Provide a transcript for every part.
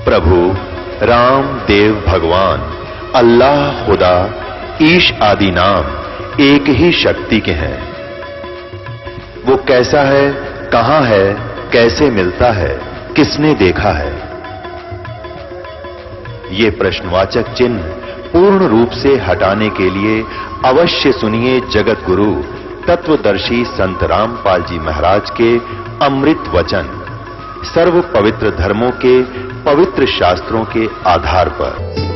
प्रभु राम देव भगवान अल्लाह खुदा ईश आदि नाम एक ही शक्ति के हैं। वो कैसा है, कहां है, कैसे मिलता है, किसने देखा है? ये प्रश्नवाचक चिन्ह पूर्ण रूप से हटाने के लिए अवश्य सुनिए जगत गुरु तत्वदर्शी संत रामपाल जी महाराज के अमृत वचन सर्व पवित्र धर्मों के पवित्र शास्त्रों के आधार पर।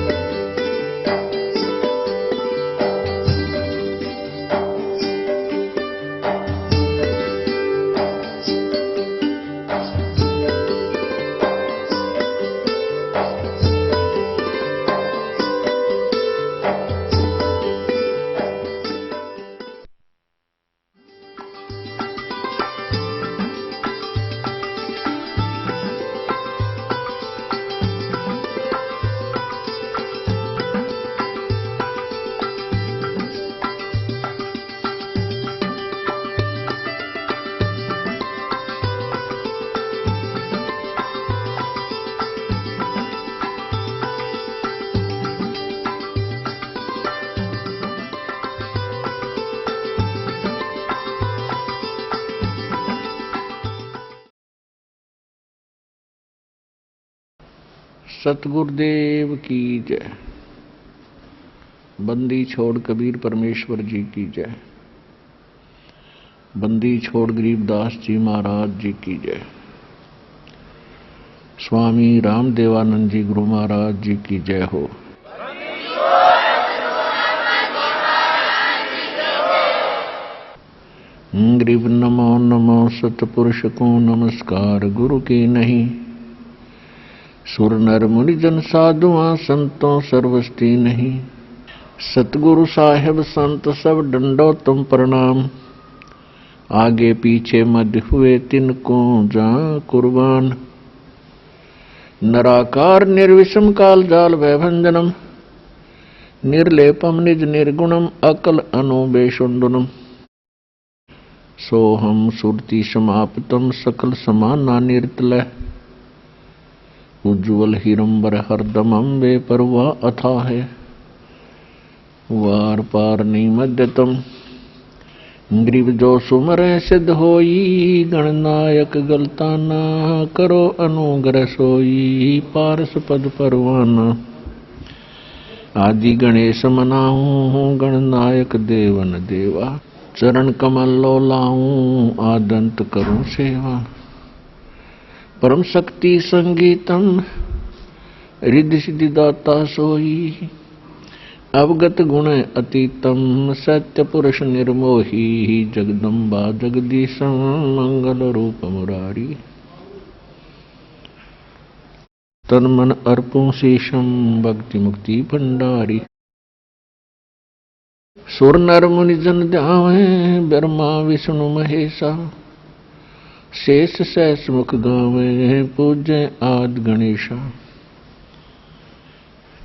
सतगुरुदेव की जय। बंदी छोड़ कबीर परमेश्वर जी की जय। बंदी छोड़ गरीबदास जी महाराज जी की जय। स्वामी रामदेवानंद जी गुरु महाराज जी की जय हो। गरीब नमो नमो सतपुरुष को नमस्कार गुरु की नहीं। सुर नर मुनि जन साधुआं संतों सर्वस्ती नहीं। सतगुरु साहेब संत सब डंडो तुम प्रणाम। आगे पीछे मध्य हुए तिनको जा कुर्बान। नराकार निर्विषम काल जाल वैभंजनम। निर्लेपम निज निर्गुणम अकल अनुबेशुंडनम। सोहम सुरति समाप्तम सकल समाना निर्तलय। उज्ज्वल हिरंबर हरदम अम्बे परवा अथा है। वार पार निमध्यतम ग्रीव जो सुमर सिद्ध होई। गणनायक गलता ना करो अनुग्रह सोई। पारस पद परवाना आदि गणेश मनाऊं। गणनायक देवन देवा चरण कमल लो लाऊं। आदंत करूं सेवा परम शक्ति संगीतम। रिद्धि सिद्धि दाता सोई। अवगत गुण अतीतम सत्य पुरुष निर्मोही। जगदम्बा जगदीशम मंगल रूप मुरारी। तन मन अर्पुं शेषम भक्ति मुक्ति भंडारी। सुर नर मुनि जन ध्यावे ब्रह्मा विष्णु महेशा। शेष सहस मुख गावे पूजे आद गणेशा।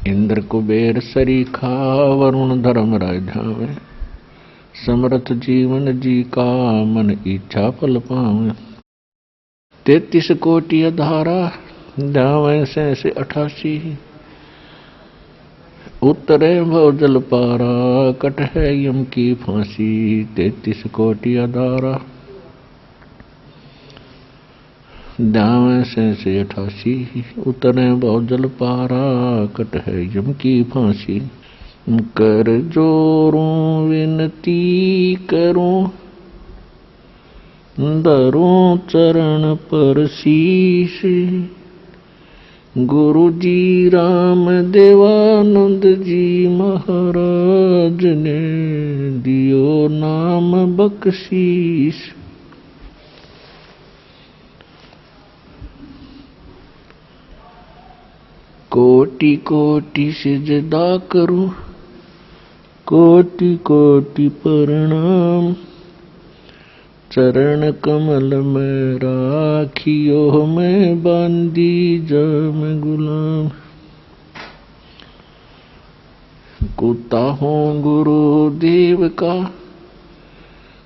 इंद्र कुबेर सरीखा वरुण धर्म राय ध्यावे। समर्थ जीवन जी का मन इच्छा फल पावे। 33 कोटि अधारा ध्यावे सहस 88। उतरे भव जल पारा कट है यम की फांसी। 33 कोटि अधारा ध्यावे सहस 88। उतरे भव जल पारा कट है यम की फांसी। कर जोरूं विनती करूं धरूं चरण पर शीश। गुरु जी राम देवानंद जी महाराज ने दियो नाम बख्शीश। कोटि कोटि सिजदा करूं कोटि कोटि प्रणाम। चरण कमल में राखियो मैं बांदी जम गुलाम। कुत्ता हूँ गुरुदेव का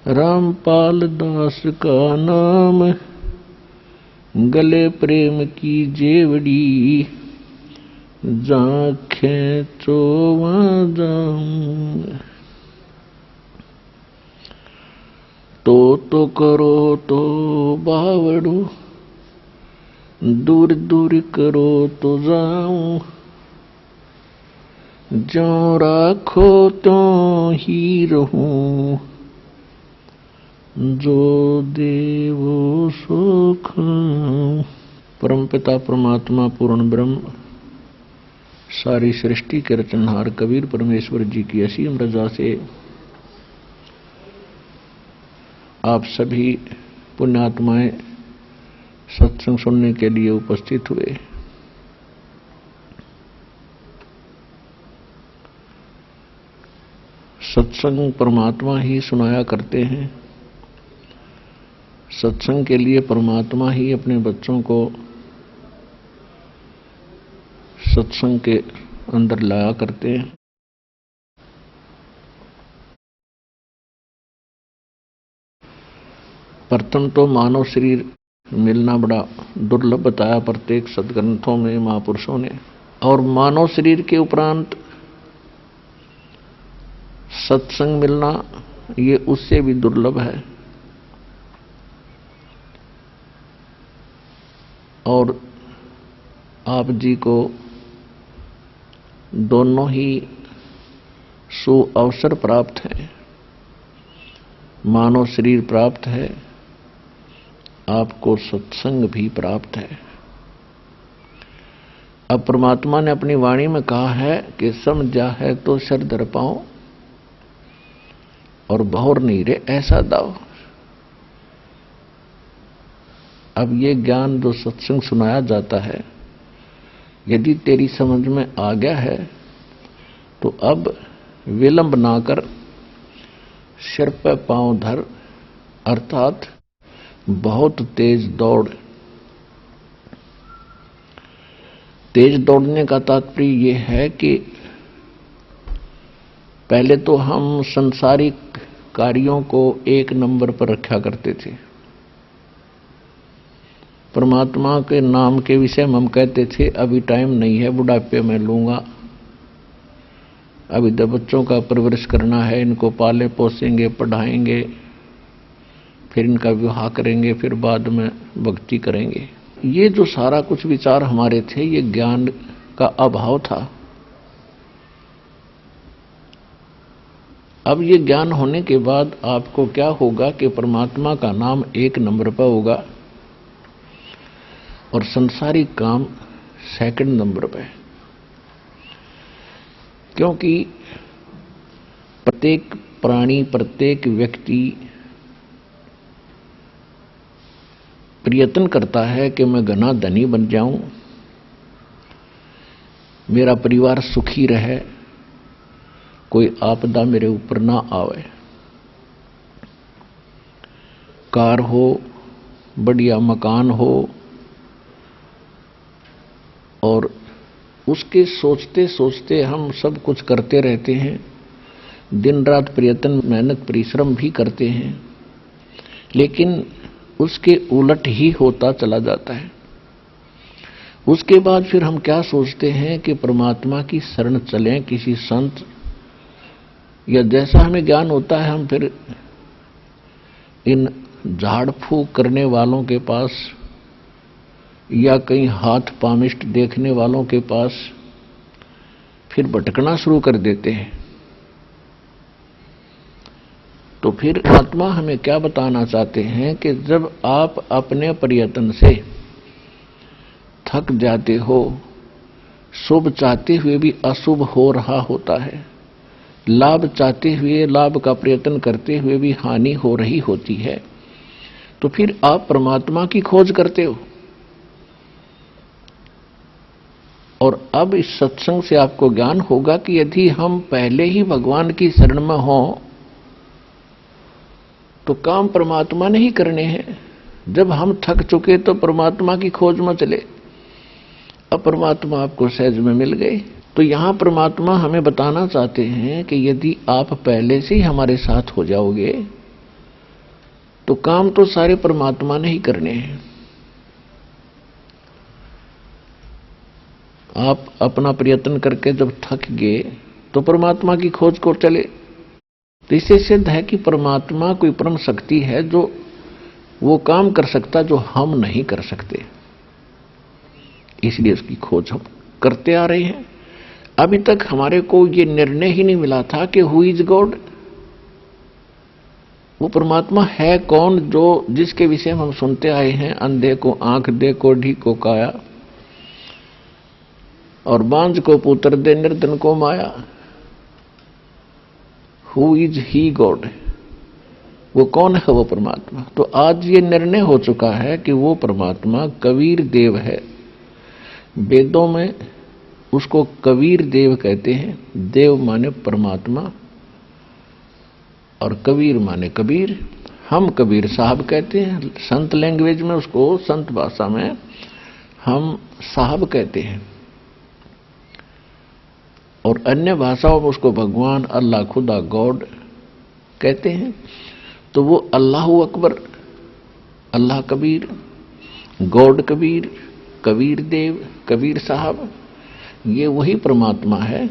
रामपाल दास का नाम। गले प्रेम की जेवड़ी जहाँ खेचो वहाँ जाऊं। तो करो तो बावड़ू, दूर दूर करो तो जाऊं। जो राखो तो ही रहूं, जो देवो सो खाऊं। परमपिता परमात्मा पूर्ण ब्रह्म सारी सृष्टि के रचनहार कबीर परमेश्वर जी की असीम रजा से आप सभी पुण्यात्माएं सत्संग सुनने के लिए उपस्थित हुए। सत्संग परमात्मा ही सुनाया करते हैं। सत्संग के लिए परमात्मा ही अपने बच्चों को सत्संग के अंदर लाया करते हैं। प्रथम तो मानव शरीर मिलना बड़ा दुर्लभ बताया प्रत्येक सदग्रंथों में महापुरुषों ने, और मानव शरीर के उपरांत सत्संग मिलना ये उससे भी दुर्लभ है। और आप जी को दोनों ही सुअवसर प्राप्त है। मानव शरीर प्राप्त है, आपको सत्संग भी प्राप्त है। अब परमात्मा ने अपनी वाणी में कहा है कि समझा है तो सर धर पाओ और बहुर नहीं रे ऐसा दाओ। अब ये ज्ञान जो सत्संग सुनाया जाता है, यदि तेरी समझ में आ गया है तो अब विलंब ना कर सिर पे पांव धर, अर्थात बहुत तेज दौड़। तेज दौड़ने का तात्पर्य यह है कि पहले तो हम संसारिक कार्यों को एक नंबर पर रखा करते थे। परमात्मा के नाम के विषय में हम कहते थे अभी टाइम नहीं है, बुढ़ापे में लूंगा, अभी तो बच्चों का परवरिश करना है, इनको पाले पोसेंगे, पढ़ाएंगे, फिर इनका विवाह करेंगे, फिर बाद में भक्ति करेंगे। ये जो सारा कुछ विचार हमारे थे, ये ज्ञान का अभाव था। अब ये ज्ञान होने के बाद आपको क्या होगा कि परमात्मा का नाम एक नंबर पर होगा और संसारिक काम सेकंड नंबर पे। क्योंकि प्रत्येक प्राणी, प्रत्येक व्यक्ति प्रयत्न करता है कि मैं घना धनी बन जाऊं, मेरा परिवार सुखी रहे, कोई आपदा मेरे ऊपर ना आवे, कार हो, बढ़िया मकान हो, और उसके सोचते सोचते हम सब कुछ करते रहते हैं। दिन रात प्रयत्न, मेहनत, परिश्रम भी करते हैं, लेकिन उसके उलट ही होता चला जाता है। उसके बाद फिर हम क्या सोचते हैं कि परमात्मा की शरण चलें, किसी संत, या जैसा हमें ज्ञान होता है हम फिर इन झाड़ फूक करने वालों के पास या कहीं हाथ पामिष्ट देखने वालों के पास फिर भटकना शुरू कर देते हैं। तो फिर आत्मा हमें क्या बताना चाहते हैं कि जब आप अपने प्रयत्न से थक जाते हो, शुभ चाहते हुए भी अशुभ हो रहा होता है, लाभ चाहते हुए, लाभ का प्रयत्न करते हुए भी हानि हो रही होती है, तो फिर आप परमात्मा की खोज करते हो। और अब इस सत्संग से आपको ज्ञान होगा कि यदि हम पहले ही भगवान की शरण में हों तो काम परमात्मा ने ही करने हैं। जब हम थक चुके तो परमात्मा की खोज में चले, अब परमात्मा आपको सहज में मिल गए। तो यहां परमात्मा हमें बताना चाहते हैं कि यदि आप पहले से ही हमारे साथ हो जाओगे तो काम तो सारे परमात्मा ने ही करने हैं। आप अपना प्रयत्न करके जब थक गए तो परमात्मा की खोज को चले। तो इससे सिद्ध है कि परमात्मा कोई परम शक्ति है जो वो काम कर सकता जो हम नहीं कर सकते, इसलिए उसकी खोज हम करते आ रहे हैं। अभी तक हमारे को ये निर्णय ही नहीं मिला था कि हु इज गॉड, वो परमात्मा है कौन जो जिसके विषय में हम सुनते आए हैं, अंधे को आंख दे, कोढ़ी को काया, और बांझ को पुत्र दे, निर्धन को माया। हु इज ही गॉड, वो कौन है वो परमात्मा। तो आज ये निर्णय हो चुका है कि वो परमात्मा कबीर देव है। वेदों में उसको कबीर देव कहते हैं। देव माने परमात्मा और कबीर माने कबीर। हम कबीर साहब कहते हैं, संत लैंग्वेज में उसको, संत भाषा में हम साहब कहते हैं, और अन्य भाषाओं में उसको भगवान, अल्लाह, खुदा, गॉड कहते हैं। तो वो अल्लाह अकबर, अल्लाह कबीर, गॉड कबीर, कबीर देव, कबीर साहब, ये वही परमात्मा है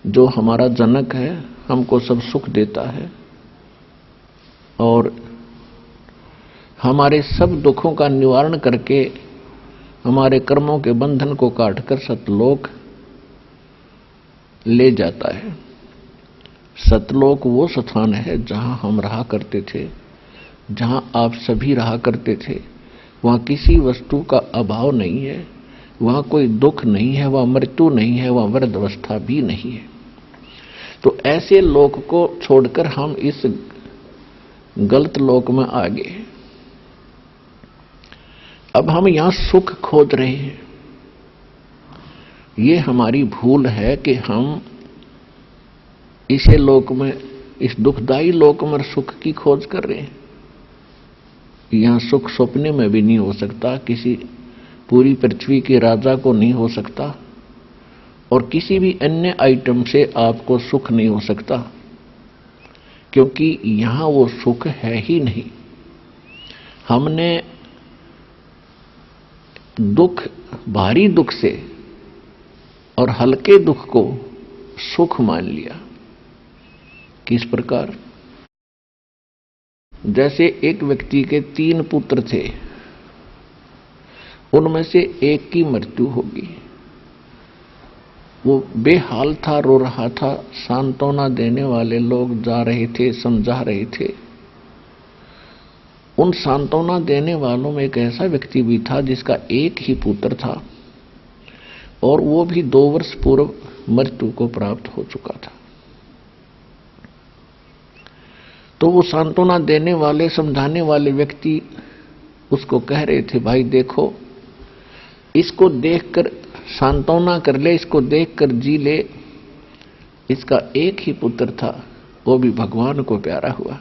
जो हमारा जनक है, हमको सब सुख देता है और हमारे सब दुखों का निवारण करके हमारे कर्मों के बंधन को काटकर सतलोक ले जाता है। सतलोक वो स्थान है जहां हम रहा करते थे, जहां आप सभी रहा करते थे। वहां किसी वस्तु का अभाव नहीं है, वहां कोई दुख नहीं है, वहां मृत्यु नहीं है, वहां वृद्धावस्था भी नहीं है। तो ऐसे लोक को छोड़कर हम इस गलत लोक में आ गए। अब हम यहां सुख खोज रहे हैं। ये हमारी भूल है कि हम इसे लोक में, इस दुखदायी लोक में सुख की खोज कर रहे हैं। यहां सुख सपने में भी नहीं हो सकता, किसी पूरी पृथ्वी के राजा को नहीं हो सकता, और किसी भी अन्य आइटम से आपको सुख नहीं हो सकता, क्योंकि यहां वो सुख है ही नहीं। हमने दुख, भारी दुख से और हल्के दुख को सुख मान लिया। किस प्रकार? जैसे एक व्यक्ति के 3 पुत्र थे, उनमें से एक की मृत्यु होगी। वो बेहाल था, रो रहा था, सांत्वना देने वाले लोग जा रहे थे, समझा रहे थे। उन सांत्वना देने वालों में एक ऐसा व्यक्ति भी था जिसका एक ही पुत्र था और वो भी 2 वर्ष पूर्व मृत्यु को प्राप्त हो चुका था। तो वो सांत्वना देने वाले, समझाने वाले व्यक्ति उसको कह रहे थे, भाई देखो, इसको देखकर सांत्वना कर ले, इसको देखकर जी ले। इसका एक ही पुत्र था, वो भी भगवान को प्यारा हुआ।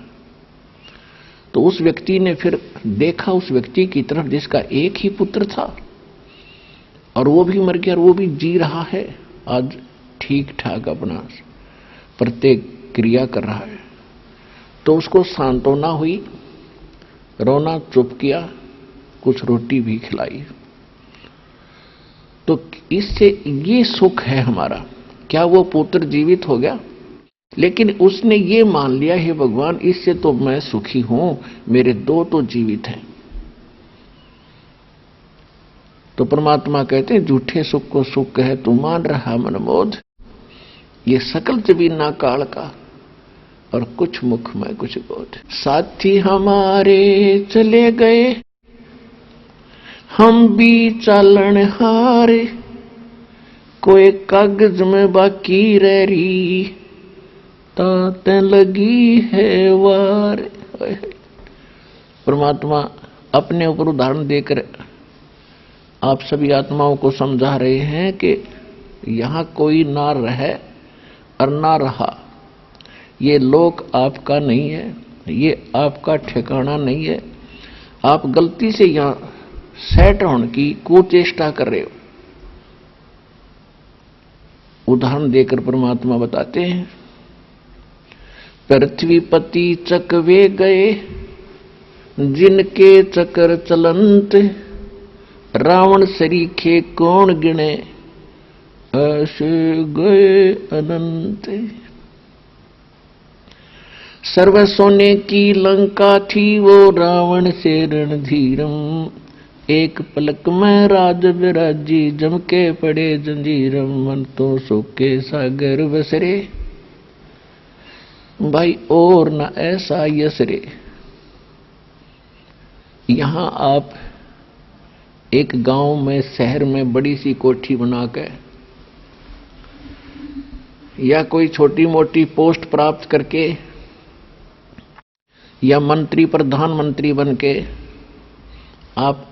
तो उस व्यक्ति ने फिर देखा उस व्यक्ति की तरफ जिसका एक ही पुत्र था और वो भी मर गया और वो भी जी रहा है, आज ठीक ठाक अपना प्रत्येक क्रिया कर रहा है। तो उसको सांत्वना हुई, रोना चुप किया, कुछ रोटी भी खिलाई। तो इससे ये सुख है हमारा। क्या वो पुत्र जीवित हो गया? लेकिन उसने ये मान लिया, हे भगवान, इससे तो मैं सुखी हूं, मेरे 2 तो जीवित हैं। तो परमात्मा कहते हैं, झूठे सुख को सुख कहे तू मान रहा मनमोद, ये सकल जबीना काल का और कुछ मुख में कुछ बोध। साथी हमारे चले गए, हम भी चालन हारे, कोई कागज में बाकी रह रही, ताते लगी है वार। परमात्मा अपने ऊपर उदाहरण देकर आप सभी आत्माओं को समझा रहे हैं कि यहां कोई ना रहे और ना रहा। ये लोक आपका नहीं है, ये आपका ठिकाना नहीं है। आप गलती से यहां सेट होने की कुचेष्टा कर रहे हो। उदाहरण देकर परमात्मा बताते हैं, पृथ्वीपति चकवे गए, जिनके चक्र चलंत, रावण सरीखे कौन गिने, ऐसे गए अनंत। सर्व सोने की लंका थी वो रावण से रणधीरम, एक पलक में राज विराजी जम के पड़े जंजीरम, मन तो सोके सागर बसरे भाई और न ऐसा यसरे। यहां आप एक गांव में शहर में बड़ी सी कोठी बनाकर या कोई छोटी मोटी पोस्ट प्राप्त करके या मंत्री प्रधानमंत्री बन के आप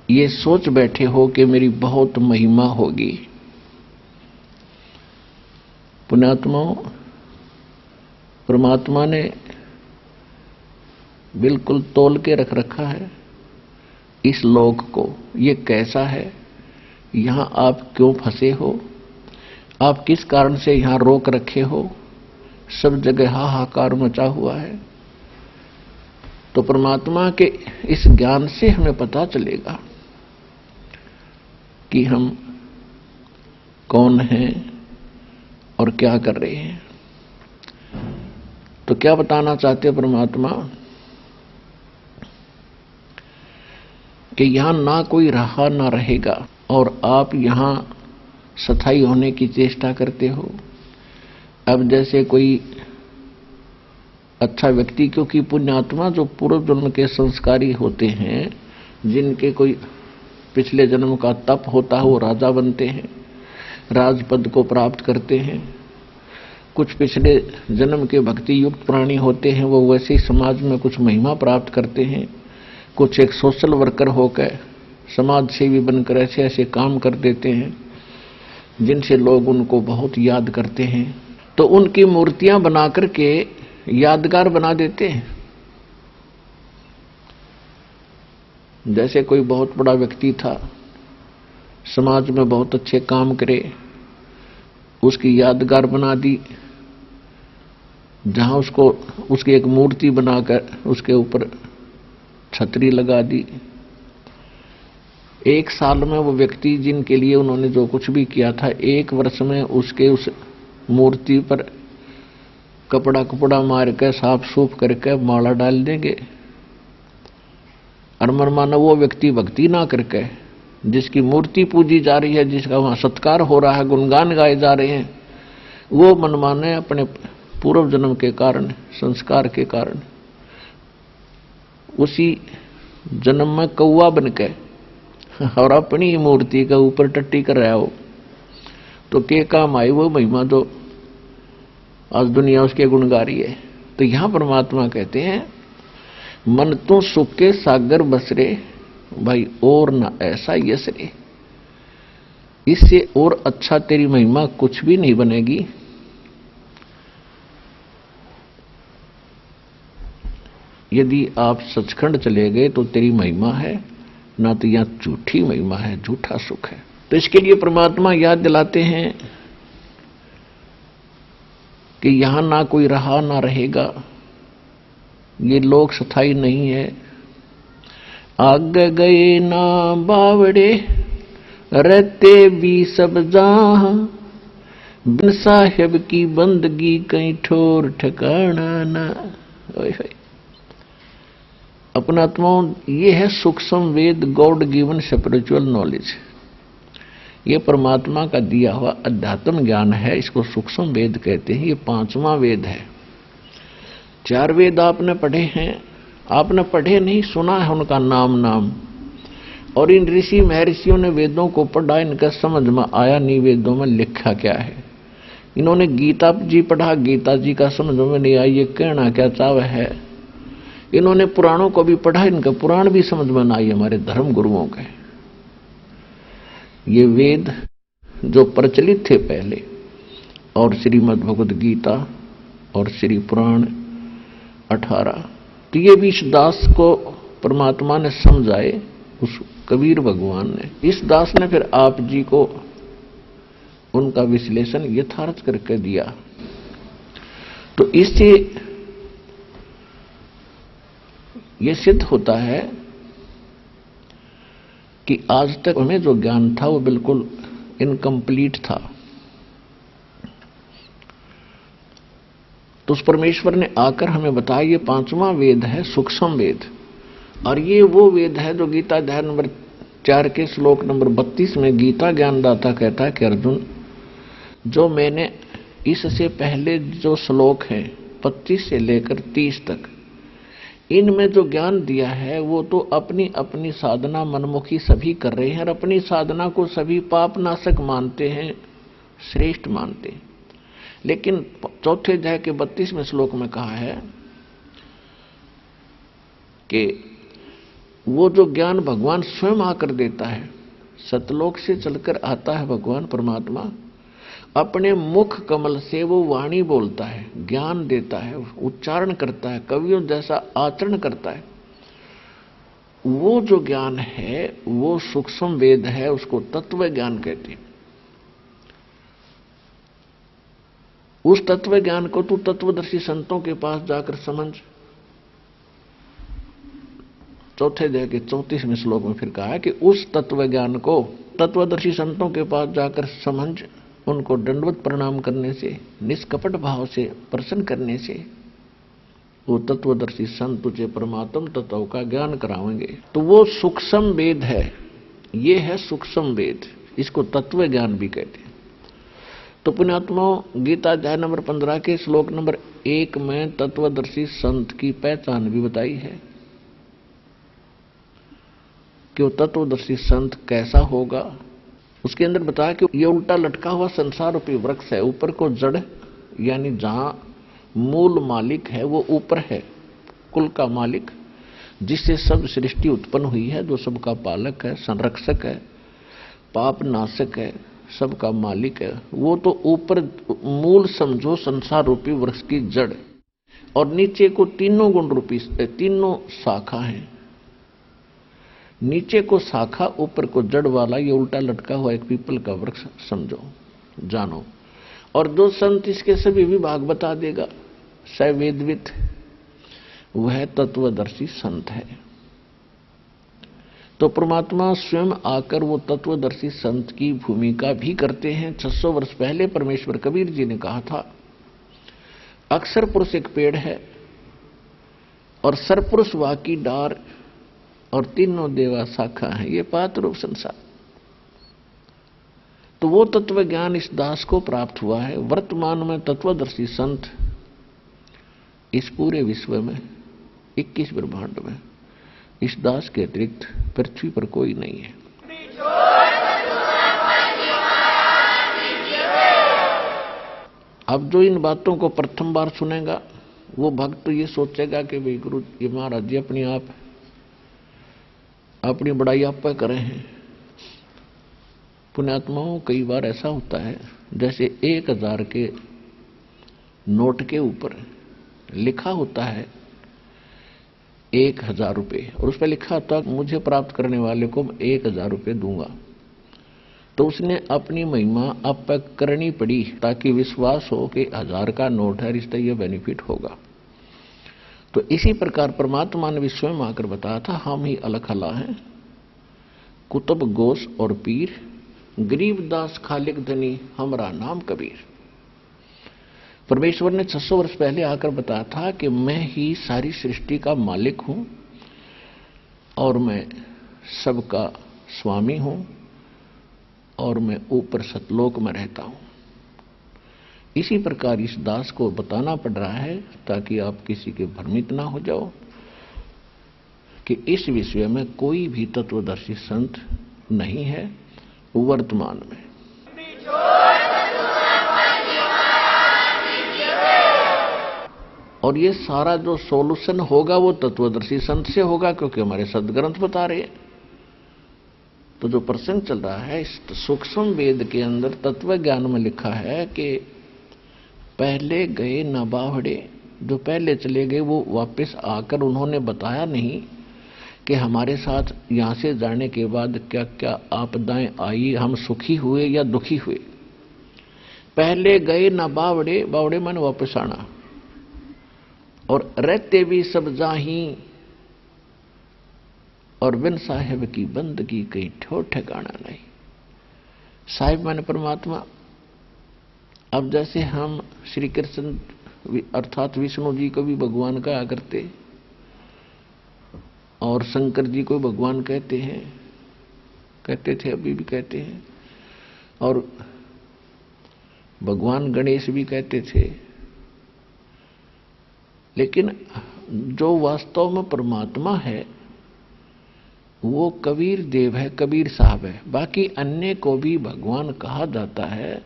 ये सोच बैठे हो कि मेरी बहुत महिमा होगी। पुण्यात्माओं, परमात्मा ने बिल्कुल तोल के रख रखा है इस लोक को। ये कैसा है, यहां आप क्यों फंसे हो, आप किस कारण से यहां रोक रखे हो, सब जगह हाहाकार मचा हुआ है। तो परमात्मा के इस ज्ञान से हमें पता चलेगा कि हम कौन हैं और क्या कर रहे हैं। तो क्या बताना चाहते हैं परमात्मा कि यहां ना कोई रहा ना रहेगा और आप यहां स्थायी होने की चेष्टा करते हो। अब जैसे कोई अच्छा व्यक्ति, क्योंकि पुण्यात्मा जो पूर्व जन्म के संस्कारी होते हैं, जिनके कोई पिछले जन्म का तप होता है, वो राजा बनते हैं, राजपद को प्राप्त करते हैं। कुछ पिछले जन्म के भक्ति युक्त प्राणी होते हैं, वो वैसे ही समाज में कुछ महिमा प्राप्त करते हैं। कुछ एक सोशल वर्कर होकर समाज सेवी बनकर ऐसे ऐसे काम कर देते हैं जिनसे लोग उनको बहुत याद करते हैं। तो उनकी मूर्तियां बना करके यादगार बना देते हैं। जैसे कोई बहुत बड़ा व्यक्ति था, समाज में बहुत अच्छे काम करे, उसकी यादगार बना दी, जहां उसको उसकी एक मूर्ति बनाकर उसके ऊपर छतरी लगा दी। एक साल में वो व्यक्ति जिनके लिए उन्होंने जो कुछ भी किया था, एक वर्ष में उसके उस मूर्ति पर कपड़ा मार कर साफ सूफ करके माला डाल देंगे। और मनमाना वो व्यक्ति भक्ति ना करके, जिसकी मूर्ति पूजी जा रही है, जिसका वहां सत्कार हो रहा है, गुणगान गाए जा रहे हैं, वो मनमाने अपने पूर्व जन्म के कारण, संस्कार के कारण उसी जन्म में कौवा बन के और अपनी मूर्ति के ऊपर टट्टी कर रहा हो। तो के काम आई वो महिमा जो आज दुनिया उसके गुण गा रही है। तो यहां परमात्मा कहते हैं, मन तो सुख के सागर बसरे भाई और न ऐसा यसरे। इससे और अच्छा तेरी महिमा कुछ भी नहीं बनेगी। यदि आप सचखंड चले गए तो तेरी महिमा है, ना तो यहां झूठी महिमा है, झूठा सुख है। तो इसके लिए परमात्मा याद दिलाते हैं कि यहां ना कोई रहा ना रहेगा, ये लोग स्थायी नहीं है। आगे गए ना बावड़े, रहते भी सब जहां, बिन साहिब की बंदगी कहीं ठोर ठिकाना ना। अपनात्माओं, ये है सूक्ष्म वेद, गॉड गिवन स्पिरिचुअल नॉलेज। ये परमात्मा का दिया हुआ अध्यात्म ज्ञान है, इसको सूक्ष्म वेद कहते हैं। ये 5वां वेद है। 4 वेद आपने पढ़े हैं, आपने पढ़े नहीं, सुना है उनका नाम। और इन ऋषि महर्षियों ने वेदों को पढ़ा, इनका समझ में आया नहीं वेदों में लिखा क्या है। इन्होंने गीता जी पढ़ा, गीता जी का समझ में नहीं आया ये कहना क्या चाव है। इन्होंने पुराणों को भी पढ़ा, इनका पुराण भी समझ में ना आई हमारे धर्म गुरुओं के। ये वेद जो प्रचलित थे पहले, और श्रीमद् भगवद गीता और श्री पुराण 18, तो ये भी इस दास को परमात्मा ने समझाए, उस कबीर भगवान ने। इस दास ने फिर आप जी को उनका विश्लेषण यथार्थ करके दिया। तो इससे ये सिद्ध होता है कि आज तक हमें जो ज्ञान था वो बिल्कुल इनकम्प्लीट था। तो उस परमेश्वर ने आकर हमें बताया ये 5वां वेद है सूक्ष्म वेद, और ये वो वेद है जो गीता अध्याय नंबर 4 के श्लोक नंबर 32 में गीता ज्ञानदाता कहता है कि अर्जुन, जो मैंने इससे पहले जो श्लोक हैं 25 से लेकर 30 तक, इनमें जो ज्ञान दिया है वो तो अपनी अपनी साधना मनमुखी सभी कर रहे हैं और अपनी साधना को सभी पापनाशक मानते हैं, श्रेष्ठ मानते हैं। लेकिन चौथे अध्याय के 32वें श्लोक में कहा है कि वो जो ज्ञान भगवान स्वयं आकर देता है, सतलोक से चलकर आता है भगवान परमात्मा, अपने मुख कमल से वो वाणी बोलता है, ज्ञान देता है, उच्चारण करता है, कवियों जैसा आचरण करता है। वो जो ज्ञान है वो सूक्ष्म वेद है, उसको तत्व ज्ञान कहते हैं। उस तत्व ज्ञान को तू तत्वदर्शी संतों के पास जाकर समझ। चौथे अध्याय के 34वें श्लोक में फिर कहा है कि उस तत्व ज्ञान को तत्वदर्शी संतों के पास जाकर समझ, उनको दंडवत प्रणाम करने से, निष्कपट भाव से प्रसन्न करने से वो तत्वदर्शी संत तुझे परमात्म तत्व का ज्ञान कराएंगे। तो वो सूक्ष्म वेद है, ये है सूक्ष्म वेद, इसको तत्व ज्ञान भी कहते हैं। तो पुण्यात्माओं, गीता अध्याय नंबर 15 के श्लोक नंबर 1 में तत्वदर्शी संत की पहचान भी बताई है कि वो तत्वदर्शी संत कैसा होगा। उसके अंदर बताया कि ये उल्टा लटका हुआ संसार रूपी वृक्ष है, ऊपर को जड़ यानी जहां मूल मालिक है वो ऊपर है, कुल का मालिक, जिससे सब सृष्टि उत्पन्न हुई है, जो सबका पालक है, संरक्षक है, पाप नाशक है, सबका मालिक है, वो तो ऊपर मूल समझो संसार रूपी वृक्ष की जड़, और नीचे को तीनों गुण रूपी तीनों शाखा हैं। नीचे को शाखा, ऊपर को जड़ वाला ये उल्टा लटका हुआ एक पीपल का वृक्ष समझो, जानो। और जो संत इसके सभी विभाग बता देगा, सवेदवित, वह तत्वदर्शी संत है। तो परमात्मा स्वयं आकर वो तत्वदर्शी संत की भूमिका भी करते हैं। 600 वर्ष पहले परमेश्वर कबीर जी ने कहा था, अक्षर पुरुष एक पेड़ है और सरपुरुष वाकी डार और तीनों देवा शाखा है, ये पात रूप संसार। तो वो तत्व ज्ञान इस दास को प्राप्त हुआ है। वर्तमान में तत्वदर्शी संत इस पूरे विश्व में 21 ब्रह्मांड में इस दास के अतिरिक्त पृथ्वी पर कोई नहीं है। अब जो इन बातों को प्रथम बार सुनेगा वो भक्त तो ये सोचेगा कि भाई गुरु ये महाराज जी अपनी बड़ाई आप पर कर रहे हैं। पुण्यात्माओं, कई बार ऐसा होता है जैसे 1000 के नोट के ऊपर लिखा होता है 1000 रुपये, और उस पर लिखा होता है मुझे प्राप्त करने वाले को 1000 रुपये दूंगा। तो उसने अपनी महिमा अब तक करनी पड़ी ताकि विश्वास हो कि 1000 का नोट है, इससे यह बेनिफिट होगा। तो इसी प्रकार परमात्मा ने भी स्वयं आकर बताया था, हम ही अलग अला हैं, कुतुब गोश और पीर, गरीबदास खालिक धनी, हमारा नाम कबीर। परमेश्वर ने 600 वर्ष पहले आकर बताया था कि मैं ही सारी सृष्टि का मालिक हूं और मैं सबका स्वामी हूं और मैं ऊपर सतलोक में रहता हूं। इसी प्रकार इस दास को बताना पड़ रहा है ताकि आप किसी के भ्रमित ना हो जाओ कि इस विषय में कोई भी तत्वदर्शी संत नहीं है वर्तमान में। और ये सारा जो सॉल्यूशन होगा वो तत्वदर्शी संत से होगा, क्योंकि हमारे सदग्रंथ बता रहे हैं। तो जो प्रसंग चल रहा है इस सूक्ष्म वेद के अंदर तत्व ज्ञान में लिखा है कि पहले गए न बावड़े, जो पहले चले गए वो वापस आकर उन्होंने बताया नहीं कि हमारे साथ यहां से जाने के बाद क्या क्या आपदाएं आई, हम सुखी हुए या दुखी हुए। पहले गए न बावड़े, बावड़े माने वापस आना, और रहते भी सब जाही और बिन साहेब की बंदगी कहीं ठोर ठिकाना नहीं। साहिब माने परमात्मा। अब जैसे हम श्री कृष्ण अर्थात विष्णु जी को भी भगवान कहा करते और शंकर जी को भगवान कहते हैं, कहते थे, अभी भी कहते हैं, और भगवान गणेश भी कहते थे। लेकिन जो वास्तव में परमात्मा है वो कबीर देव है, कबीर साहब है। बाकी अन्य को भी भगवान कहा जाता है,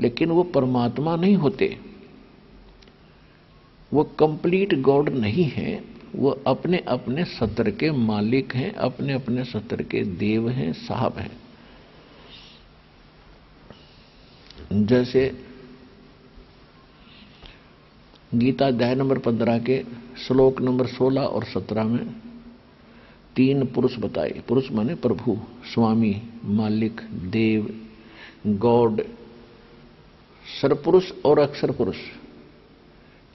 लेकिन वो परमात्मा नहीं होते, वो कंप्लीट गॉड नहीं है। वो अपने अपने सत्र के मालिक हैं, अपने अपने सत्र के देव हैं, साहब हैं। जैसे गीता अध्याय नंबर 15 के श्लोक नंबर 16 और 17 में 3 पुरुष बताए। पुरुष माने प्रभु, स्वामी, मालिक, देव, गॉड, सरपुरुष और अक्षर पुरुष।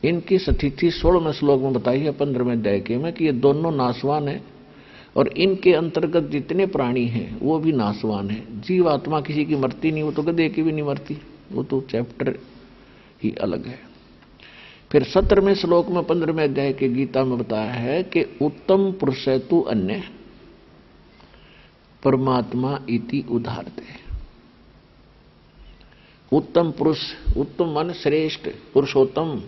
इनकी स्थिति 16वें श्लोक में बताई है 15वें अध्याय के में कि ये दोनों नाशवान हैं और इनके अंतर्गत जितने प्राणी हैं वो भी नाशवान हैं। जीवात्मा किसी की मरती नहीं, वो तो गधे की भी नहीं मरती, वो तो चैप्टर ही अलग है। फिर 17वें श्लोक में 15वें अध्याय के गीता में बताया है कि उत्तम पुरुषैतु अन्य परमात्मा इति उदाहरते। उत्तम पुरुष, उत्तम माने श्रेष्ठ, पुरुषोत्तम,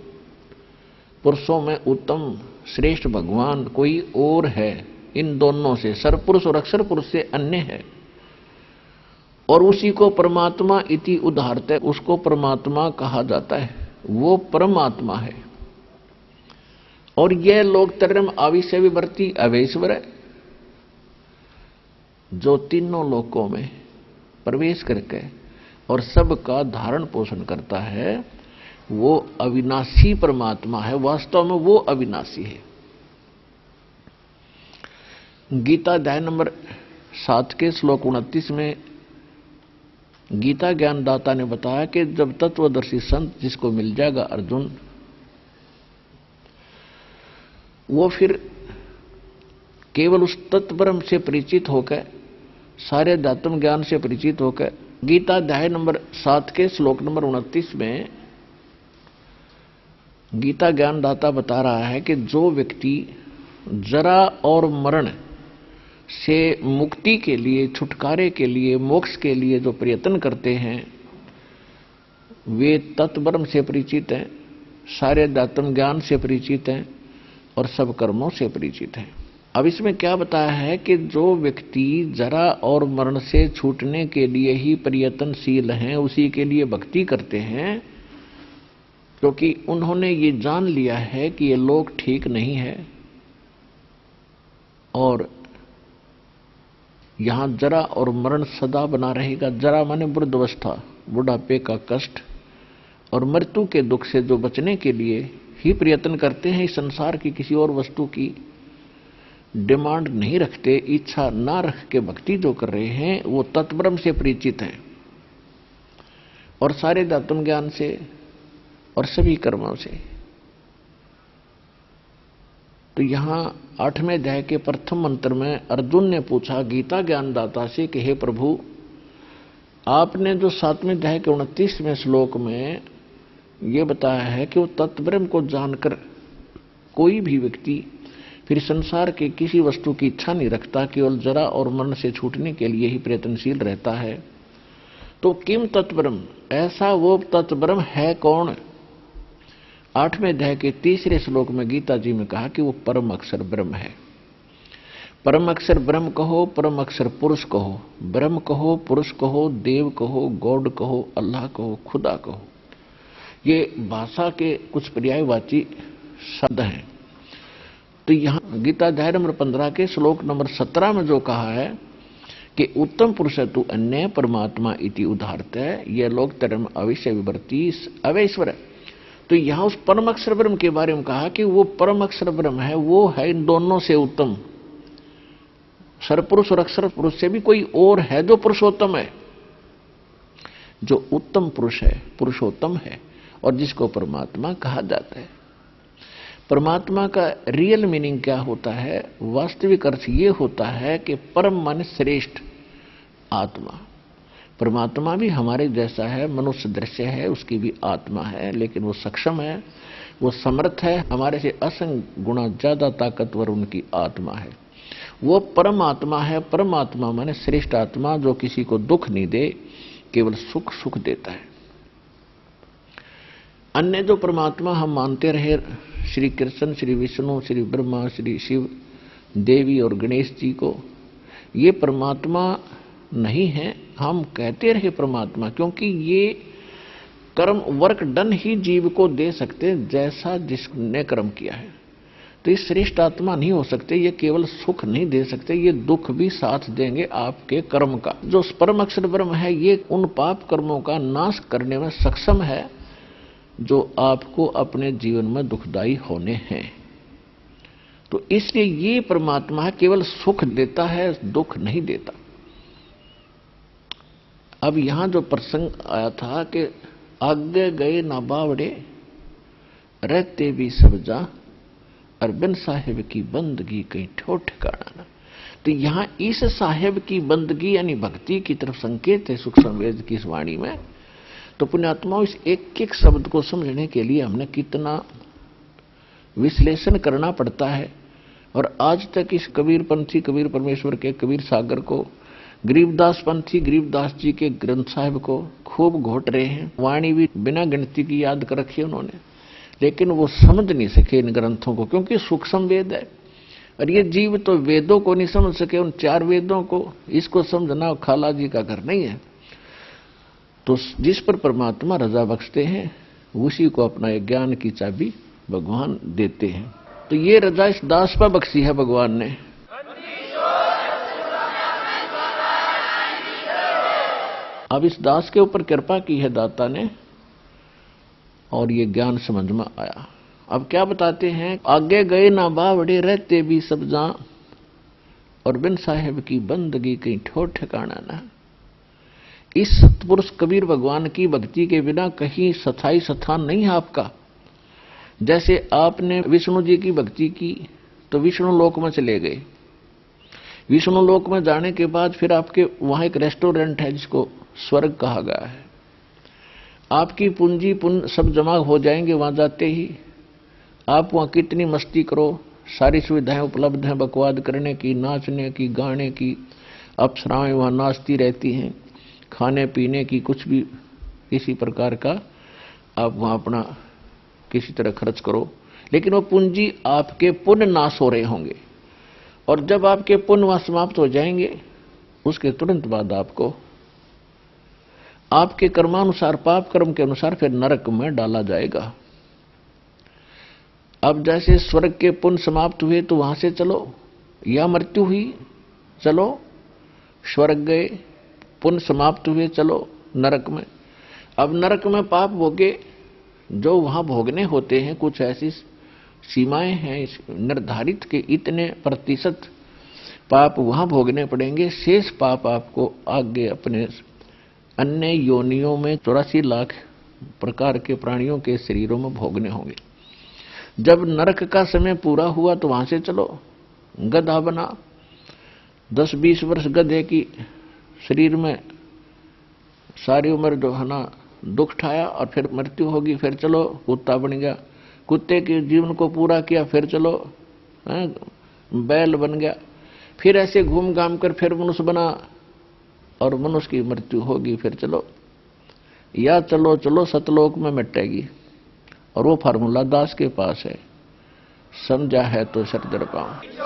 पुरुषों में उत्तम श्रेष्ठ भगवान कोई और है इन दोनों से, सरपुरुष और अक्षर पुरुष से अन्य है, और उसी को परमात्मा इति उदाहरते, उसको परमात्मा कहा जाता है, वो परमात्मा है। और यह लोग तरम आविष्य विवर्ती अवैश्वर है, जो तीनों लोकों में प्रवेश करके और सबका धारण पोषण करता है, वो अविनाशी परमात्मा है। वास्तव में वो अविनाशी है। गीता अध्याय नंबर 7 के श्लोक 29 में गीता ज्ञानदाता ने बताया कि जब तत्वदर्शी संत जिसको मिल जाएगा अर्जुन, वो फिर केवल उस तत्ब्रह्म से परिचित होकर, सारे अध्यात्म ज्ञान से परिचित होकर, गीता अध्याय नंबर 7 के श्लोक नंबर 29 में गीता ज्ञानदाता बता रहा है कि जो व्यक्ति जरा और मरण से मुक्ति के लिए, छुटकारे के लिए, मोक्ष के लिए जो प्रयत्न करते हैं, वे तत्ब्रह्म से परिचित हैं, सारे अध्यात्म ज्ञान से परिचित हैं और सब कर्मों से परिचित हैं। अब इसमें क्या बताया है कि जो व्यक्ति जरा और मरण से छूटने के लिए ही प्रयत्नशील हैं, उसी के लिए भक्ति करते हैं, क्योंकि उन्होंने ये जान लिया है कि ये लोग ठीक नहीं है और यहां जरा और मरण सदा बना रहेगा। जरा माने वृद्धावस्था, बुढ़ापे का कष्ट, और मृत्यु के दुख से जो बचने के लिए ही प्रयत्न करते हैं, इस संसार की किसी और वस्तु की डिमांड नहीं रखते, इच्छा ना रख के भक्ति जो कर रहे हैं, वो तत्ब्रह्म से परिचित हैं और सारे आत्म ज्ञान से और सभी कर्मों से। तो यहां 8वें अध्याय के प्रथम मंत्र में अर्जुन ने पूछा गीता ज्ञानदाता से कि हे प्रभु, आपने जो 7वें अध्याय के 29वें श्लोक में ये बताया है कि वो तत्ब्रह्म को जानकर कोई भी व्यक्ति फिर संसार के किसी वस्तु की इच्छा नहीं रखता, केवल जरा और मरण से छूटने के लिए ही प्रयत्नशील रहता है, तो किम तत्ब्रह्म, ऐसा वो तत्ब्रह्म है कौन? 8वें अध्याय के 3रे श्लोक में गीता जी में कहा कि वो परम अक्षर ब्रह्म है। परम अक्षर ब्रह्म कहो, परम अक्षर पुरुष कहो, ब्रह्म कहो, पुरुष कहो, देव कहो, गॉड कहो, अल्लाह कहो, खुदा कहो, ये भाषा के कुछ पर्यायवाची शब्द हैं। तो यहां गीता अध्याय नंबर 15 के श्लोक नंबर 17 में जो कहा है कि उत्तम पुरुषतु अन्य परमात्मा इति उदाहरत है, यह लोग तरम अविष्य विवर्ती अवैश्वर है। तो यहां उस परम अक्षर ब्रह्म के बारे में कहा कि वो परम अक्षर ब्रह्म है, वो है इन दोनों से उत्तम, सरपुरुष और अक्षर पुरुष से भी कोई और है जो पुरुषोत्तम है, जो उत्तम पुरुष है, पुरुषोत्तम है, और जिसको परमात्मा कहा जाता है। परमात्मा का रियल मीनिंग क्या होता है? वास्तविक अर्थ ये होता है कि परम माने श्रेष्ठ आत्मा। परमात्मा भी हमारे जैसा है, मनुष्य दृश्य है, उसकी भी आत्मा है, लेकिन वो सक्षम है, वो समर्थ है, हमारे से असंख्य गुना ज्यादा ताकतवर उनकी आत्मा है। वो परम आत्मा है। परमात्मा माने श्रेष्ठ आत्मा, जो किसी को दुख नहीं दे, केवल सुख सुख देता है। अन्य जो परमात्मा हम मानते रहे, श्री कृष्ण, श्री विष्णु, श्री ब्रह्मा, श्री शिव, देवी और गणेश जी को, ये परमात्मा नहीं है। हम कहते रहे परमात्मा, क्योंकि ये कर्म वर्क डन ही जीव को दे सकते जैसा जिसने कर्म किया है। तो ये श्रेष्ठ आत्मा नहीं हो सकते, ये केवल सुख नहीं दे सकते, ये दुख भी साथ देंगे आपके कर्म का। जो परम अक्षर ब्रह्म है, ये उन पाप कर्मों का नाश करने में सक्षम है जो आपको अपने जीवन में दुखदाई होने हैं। तो इसलिए ये परमात्मा है, केवल सुख देता है, दुख नहीं देता। अब यहां जो प्रसंग आया था कि आगे गए ना बावड़े, रहते भी सब जा, अरबिन साहिब की बंदगी कहीं ठो ठिकाना ना। तो यहां इस साहिब की बंदगी यानी भक्ति की तरफ संकेत है सूक्ष्म वेद की इस वाणी में। तो पुण्यात्माओं, इस एक एक शब्द को समझने के लिए हमने कितना विश्लेषण करना पड़ता है। और आज तक इस कबीर पंथी, कबीर परमेश्वर के कबीर सागर को, गरीबदास पंथी, गरीबदास जी के ग्रंथ साहिब को खूब घोट रहे हैं। वाणी भी बिना गिनती की याद कर रखी है उन्होंने, लेकिन वो समझ नहीं सके इन ग्रंथों को, क्योंकि सूक्ष्म वेद है। और ये जीव तो वेदों को नहीं समझ सके, उन 4 वेदों को। इसको समझना खाला जी का घर नहीं है। तो जिस पर परमात्मा रजा बख्शते हैं, उसी को अपना ज्ञान की चाबी भगवान देते हैं। तो ये रजा इस दास पर बख्शी है भगवान ने। अब इस दास के ऊपर कृपा की है दाता ने, और ये ज्ञान समझ में आया। अब क्या बताते हैं? आगे गए ना बावड़े, रहते भी सब जा, और बिन साहिब की बंदगी कहीं ठो ठिकाना ना। इस सतपुरुष कबीर भगवान की भक्ति के बिना कहीं स्थायी स्थान नहीं है आपका। जैसे आपने विष्णु जी की भक्ति की तो विष्णु लोक में चले गए। विष्णु लोक में जाने के बाद फिर आपके वहां एक रेस्टोरेंट है जिसको स्वर्ग कहा गया है। आपकी पूंजी पुण्य सब जमा हो जाएंगे वहां जाते ही। आप वहां कितनी मस्ती करो, सारी सुविधाएं उपलब्ध हैं बकवाद करने की, नाचने की, गाने की। अप्सराएं वहां नाचती रहती हैं। खाने पीने की कुछ भी किसी प्रकार का आप वहां अपना किसी तरह खर्च करो, लेकिन वो पूंजी आपके पुण्य नाश हो रहे होंगे। और जब आपके पुण्य वहां समाप्त हो जाएंगे, उसके तुरंत बाद आपको आपके कर्मानुसार, पाप कर्म के अनुसार फिर नरक में डाला जाएगा। अब जैसे स्वर्ग के पुण्य समाप्त हुए तो वहां से चलो, या मृत्यु हुई चलो स्वर्ग गए, पुण्य समाप्त हुए चलो नरक में। अब नरक में पाप भोगे जो वहां भोगने होते हैं, कुछ ऐसी सीमाएं हैं निर्धारित के इतने प्रतिशत पाप वहां भोगने पड़ेंगे। शेष पाप आपको आगे अपने अन्य योनियों में 84 लाख प्रकार के प्राणियों के शरीरों में भोगने होंगे। जब नरक का समय पूरा हुआ तो वहां से चलो गधा बना, 10-20 वर्ष गधे की शरीर में सारी उम्र जो है ना दुख ठाया, और फिर मृत्यु होगी, फिर चलो कुत्ता बन गया, कुत्ते के जीवन को पूरा किया, फिर चलो बैल बन गया, फिर ऐसे घूम घाम कर फिर मनुष्य बना, और मनुष्य की मृत्यु होगी, फिर चलो या चलो चलो सतलोक में मिटेगी। और वो फार्मूला दास के पास है, समझा है तो सर दर पाऊं।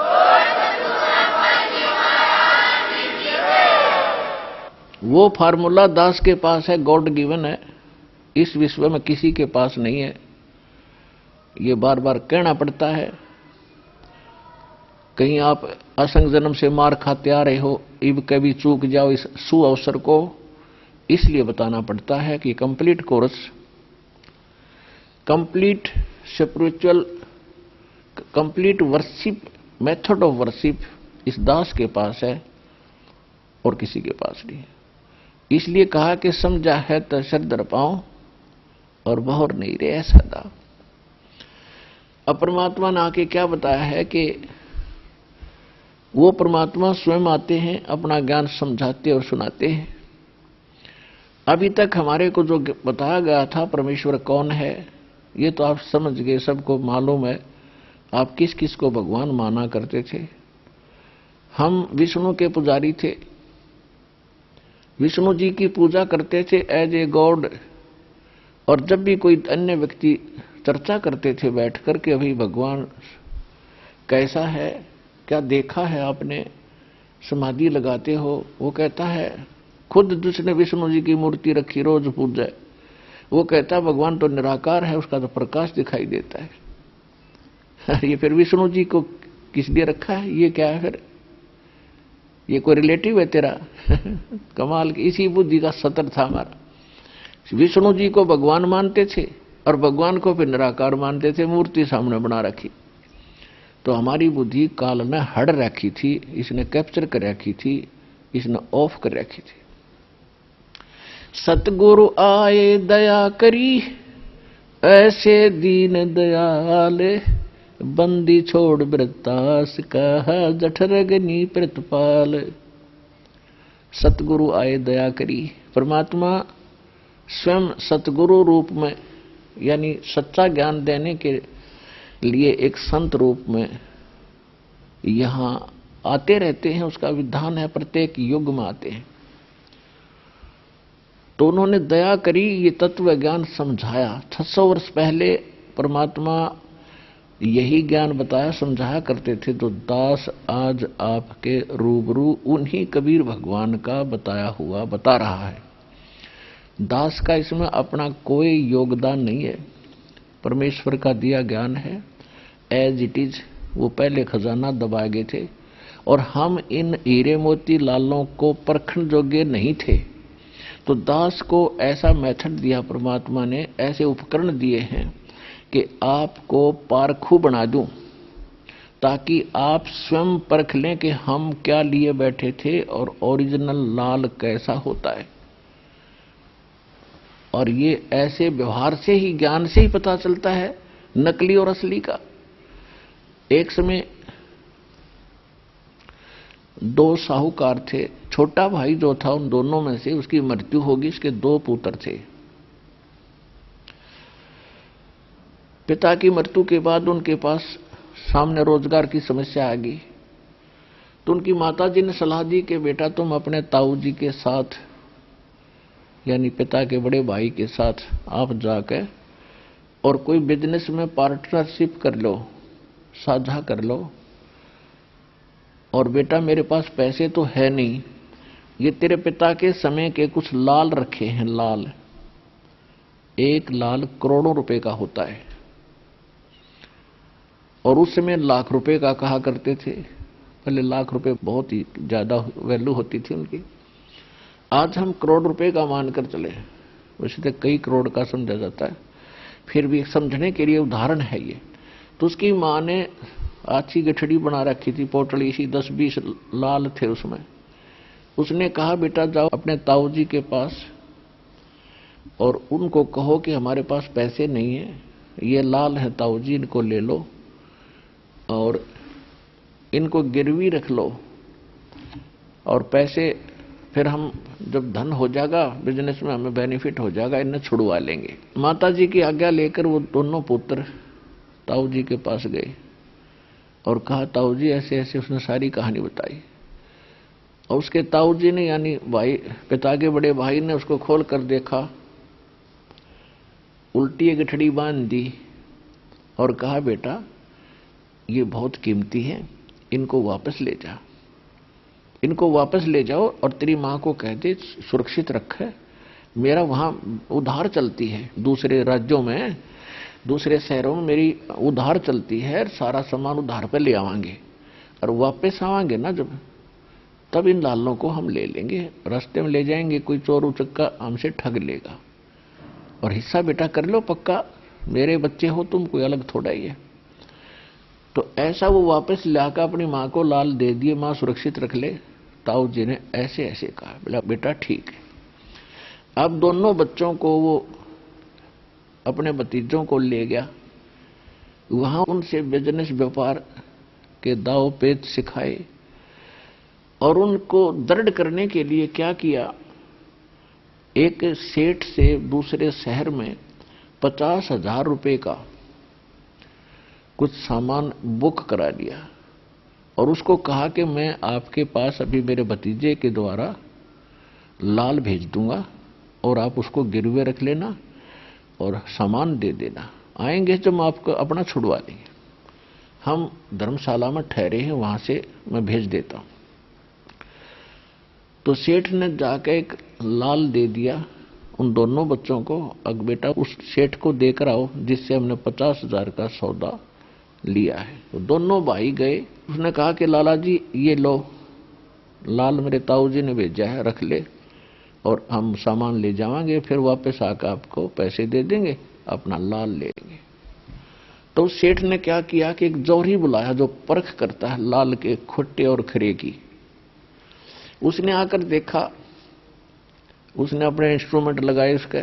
वो फार्मूला दास के पास है, गॉड गिवन है, इस विश्व में किसी के पास नहीं है। ये बार बार कहना पड़ता है। कहीं आप असंग जन्म से मार खाते आ रहे हो, इब कभी चूक जाओ इस सु अवसर को, इसलिए बताना पड़ता है कि complete course, complete spiritual, complete worship, method of worship इस दास के पास है और किसी के पास नहीं। इसलिए कहा कि समझा है तो सर दर पाऊं और बहुर नहीं रे सदा। अब परमात्मा ने आके क्या बताया है कि वो परमात्मा स्वयं आते हैं, अपना ज्ञान समझाते और सुनाते हैं। अभी तक हमारे को जो बताया गया था परमेश्वर कौन है, ये तो आप समझ गए, सबको मालूम है। आप किस किस को भगवान माना करते थे। हम विष्णु के पुजारी थे, विष्णु जी की पूजा करते थे एज ए गॉड। और जब भी कोई अन्य व्यक्ति चर्चा करते थे बैठ कर के अभी भगवान कैसा है, क्या देखा है आपने, समाधि लगाते हो, वो कहता है, खुद जिसने विष्णु जी की मूर्ति रखी रोज पूजा, वो कहता है भगवान तो निराकार है, उसका तो प्रकाश दिखाई देता है। ये फिर विष्णु जी को किस लिए रखा है, ये क्या है फिर, ये कोई रिलेटिव है तेरा? कमाल की इसी बुद्धि का सतर था हमारा। विष्णु जी को भगवान मानते थे और भगवान को फिर निराकार मानते थे, मूर्ति सामने बना रखी। तो हमारी बुद्धि काल ने हड़ रखी थी, इसने कैप्चर कर रखी थी, इसने ऑफ कर रखी थी। सतगुरु आए दया करी, ऐसे दीन दयाल, बंदी छोड़ वृत्तास कहा, जठरगनी प्रतिपाल। सतगुरु आए दया करी, परमात्मा स्वयं सतगुरु रूप में, यानी सच्चा ज्ञान देने के लिए एक संत रूप में यहां आते रहते हैं। उसका विधान है प्रत्येक युग में आते हैं। तो उन्होंने दया करी, ये तत्व ज्ञान समझाया। 600 वर्ष पहले परमात्मा यही ज्ञान बताया समझाया करते थे। तो दास आज आपके रूबरू उन्हीं कबीर भगवान का बताया हुआ बता रहा है। दास का इसमें अपना कोई योगदान नहीं है, परमेश्वर का दिया ज्ञान है एज इट इज। वो पहले खजाना दबाए गए थे और हम इन हीरे मोती लालों को परखण योग्य नहीं थे। तो दास को ऐसा मेथड दिया परमात्मा ने, ऐसे उपकरण दिए हैं कि आपको पारखू बना दूं, ताकि आप स्वयं परख लें कि हम क्या लिए बैठे थे और ओरिजिनल लाल कैसा होता है। और ये ऐसे व्यवहार से ही, ज्ञान से ही पता चलता है नकली और असली का। एक समय 2 साहूकार थे, छोटा भाई जो था उन दोनों में से उसकी मृत्यु होगी, उसके 2 पुत्र थे। पिता की मृत्यु के बाद उनके पास सामने रोजगार की समस्या आ गई। तो उनकी माता जी ने सलाह दी कि बेटा तुम अपने ताऊ जी के साथ, यानी पिता के बड़े भाई के साथ आप जाकर और कोई बिजनेस में पार्टनरशिप कर लो, साझा कर लो। और बेटा मेरे पास पैसे तो है नहीं, ये तेरे पिता के समय के कुछ लाल रखे हैं, लाल। एक लाल करोड़ों रुपए का होता है और उस समय लाख रुपए का कहा करते थे। पहले लाख रुपए बहुत ही ज्यादा वैल्यू होती थी उनकी। आज हम करोड़ रुपए का मानकर चले, वैसे तो कई करोड़ का समझा जाता है, फिर भी समझने के लिए उदाहरण है ये। तो उसकी माँ ने अच्छी गठड़ी बना रखी थी, पोटली सी, 10-20 लाल थे उसमें। उसने कहा बेटा जाओ अपने ताऊ जी के पास और उनको कहो कि हमारे पास पैसे नहीं है, ये लाल है ताऊ जी, इनको ले लो और इनको गिरवी रख लो और पैसे फिर हम जब धन हो जाएगा बिजनेस में हमें बेनिफिट हो जाएगा, इन्हें छुड़वा लेंगे। माता जी की आज्ञा लेकर वो दोनों पुत्र ताऊ जी के पास गए और कहा ताऊ जी ऐसे ऐसे, उसने सारी कहानी बताई। और उसके ताऊ जी ने, यानी भाई पिता के बड़े भाई ने उसको खोल कर देखा, उल्टी गठड़ी बांध दी और कहा बेटा ये बहुत कीमती है, इनको वापस ले जा, इनको वापस ले जाओ और तेरी माँ को कह दे सुरक्षित रखे। मेरा वहां उधार चलती है, दूसरे राज्यों में, दूसरे शहरों में मेरी उधार चलती है, सारा सामान उधार पे ले आवांगे और वापस आवांगे ना जब, तब इन लालों को हम ले लेंगे। रास्ते में ले जाएंगे, कोई चोर उचक्का हमसे ठग लेगा और हिस्सा बेटा कर लो पक्का, मेरे बच्चे हो तुम, कोई अलग थोड़ा ही है। तो ऐसा वो वापस लाकर अपनी माँ को लाल दे दिए, माँ सुरक्षित रख ले। ताऊ जी ने ऐसे ऐसे कहा, बोला बेटा ठीक है। अब दोनों बच्चों को वो अपने भतीजों को ले गया वहां उनसे बिजनेस व्यापार के दाव पेच सिखाए और उनको दृढ़ करने के लिए क्या किया, एक सेठ से दूसरे शहर में 50,000 रुपए का कुछ सामान बुक करा दिया और उसको कहा कि मैं आपके पास अभी मेरे भतीजे के द्वारा लाल भेज दूंगा और आप उसको गिरवे रख लेना और सामान दे देना, आएंगे जब आपको अपना छुड़वा देंगे। हम धर्मशाला में ठहरे हैं, वहां से मैं भेज देता हूं। तो सेठ ने जाकर एक लाल दे दिया उन दोनों बच्चों को, अब बेटा उस सेठ को देकर आओ जिससे हमने 50,000 का सौदा लिया है। तो दोनों भाई गए, उसने कहा कि लाला जी ये लो, लाल मेरे ताऊ जी ने भेजा है, रख ले और हम सामान ले जाएंगे, फिर वापस आकर आपको पैसे दे देंगे, अपना लाल ले लेंगे। तो सेठ ने क्या किया कि एक जौहरी बुलाया जो परख करता है लाल के खोटे और खरे की। उसने आकर देखा, उसने अपने इंस्ट्रूमेंट लगाए उसके,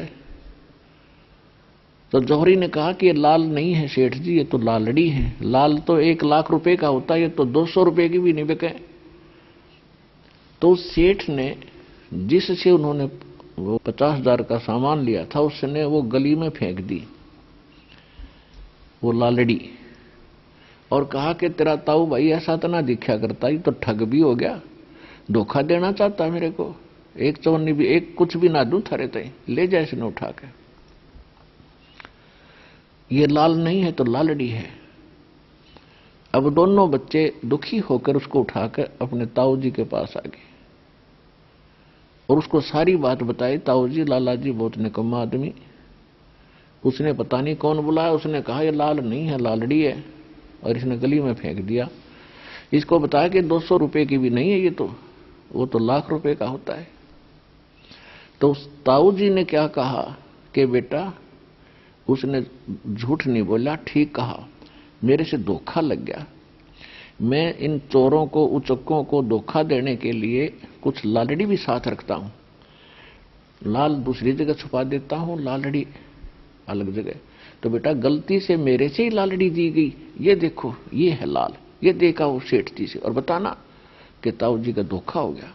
तो जौहरी ने कहा कि ये लाल नहीं है सेठ जी, ये तो लालड़ी है। लाल तो 1,00,000 रुपए का होता है, ये तो 200 रुपए की भी नहीं बिके। तो सेठ ने जिससे उन्होंने वो 50,000 का सामान लिया था, उसने वो गली में फेंक दी वो लालड़ी और कहा कि तेरा ताऊ भाई ऐसा तो ना दिखा करता, ये तो ठग भी हो गया, धोखा देना चाहता मेरे को, एक चवन्नी भी एक कुछ भी ना दूं थारे तय, ले जाए इसने उठा के, ये लाल नहीं है तो लालड़ी है। अब दोनों बच्चे दुखी होकर उसको उठाकर अपने ताऊ जी के पास आ गए और उसको सारी बात बताई। ताऊ जी लाला जी बहुत निकम्मा आदमी, उसने पता नहीं कौन बुलाया, उसने कहा ये लाल नहीं है लालड़ी है और इसने गली में फेंक दिया। इसको बताया कि 200 रुपए की भी नहीं है, ये तो वो तो 1,00,000 रुपए का होता है। तो ताऊ जी ने क्या कहा कि बेटा उसने झूठ नहीं बोला, ठीक कहा, मेरे से धोखा लग गया, मैं इन चोरों को उचक्कों को धोखा देने के लिए कुछ लालड़ी भी साथ रखता हूं, लाल दूसरी जगह छुपा देता हूं, लालड़ी अलग जगह। तो बेटा गलती से मेरे से ही लालड़ी दी गई, ये देखो ये है लाल, ये देखा वो सेठ जी से और बताना कि ताऊ जी का धोखा हो गया।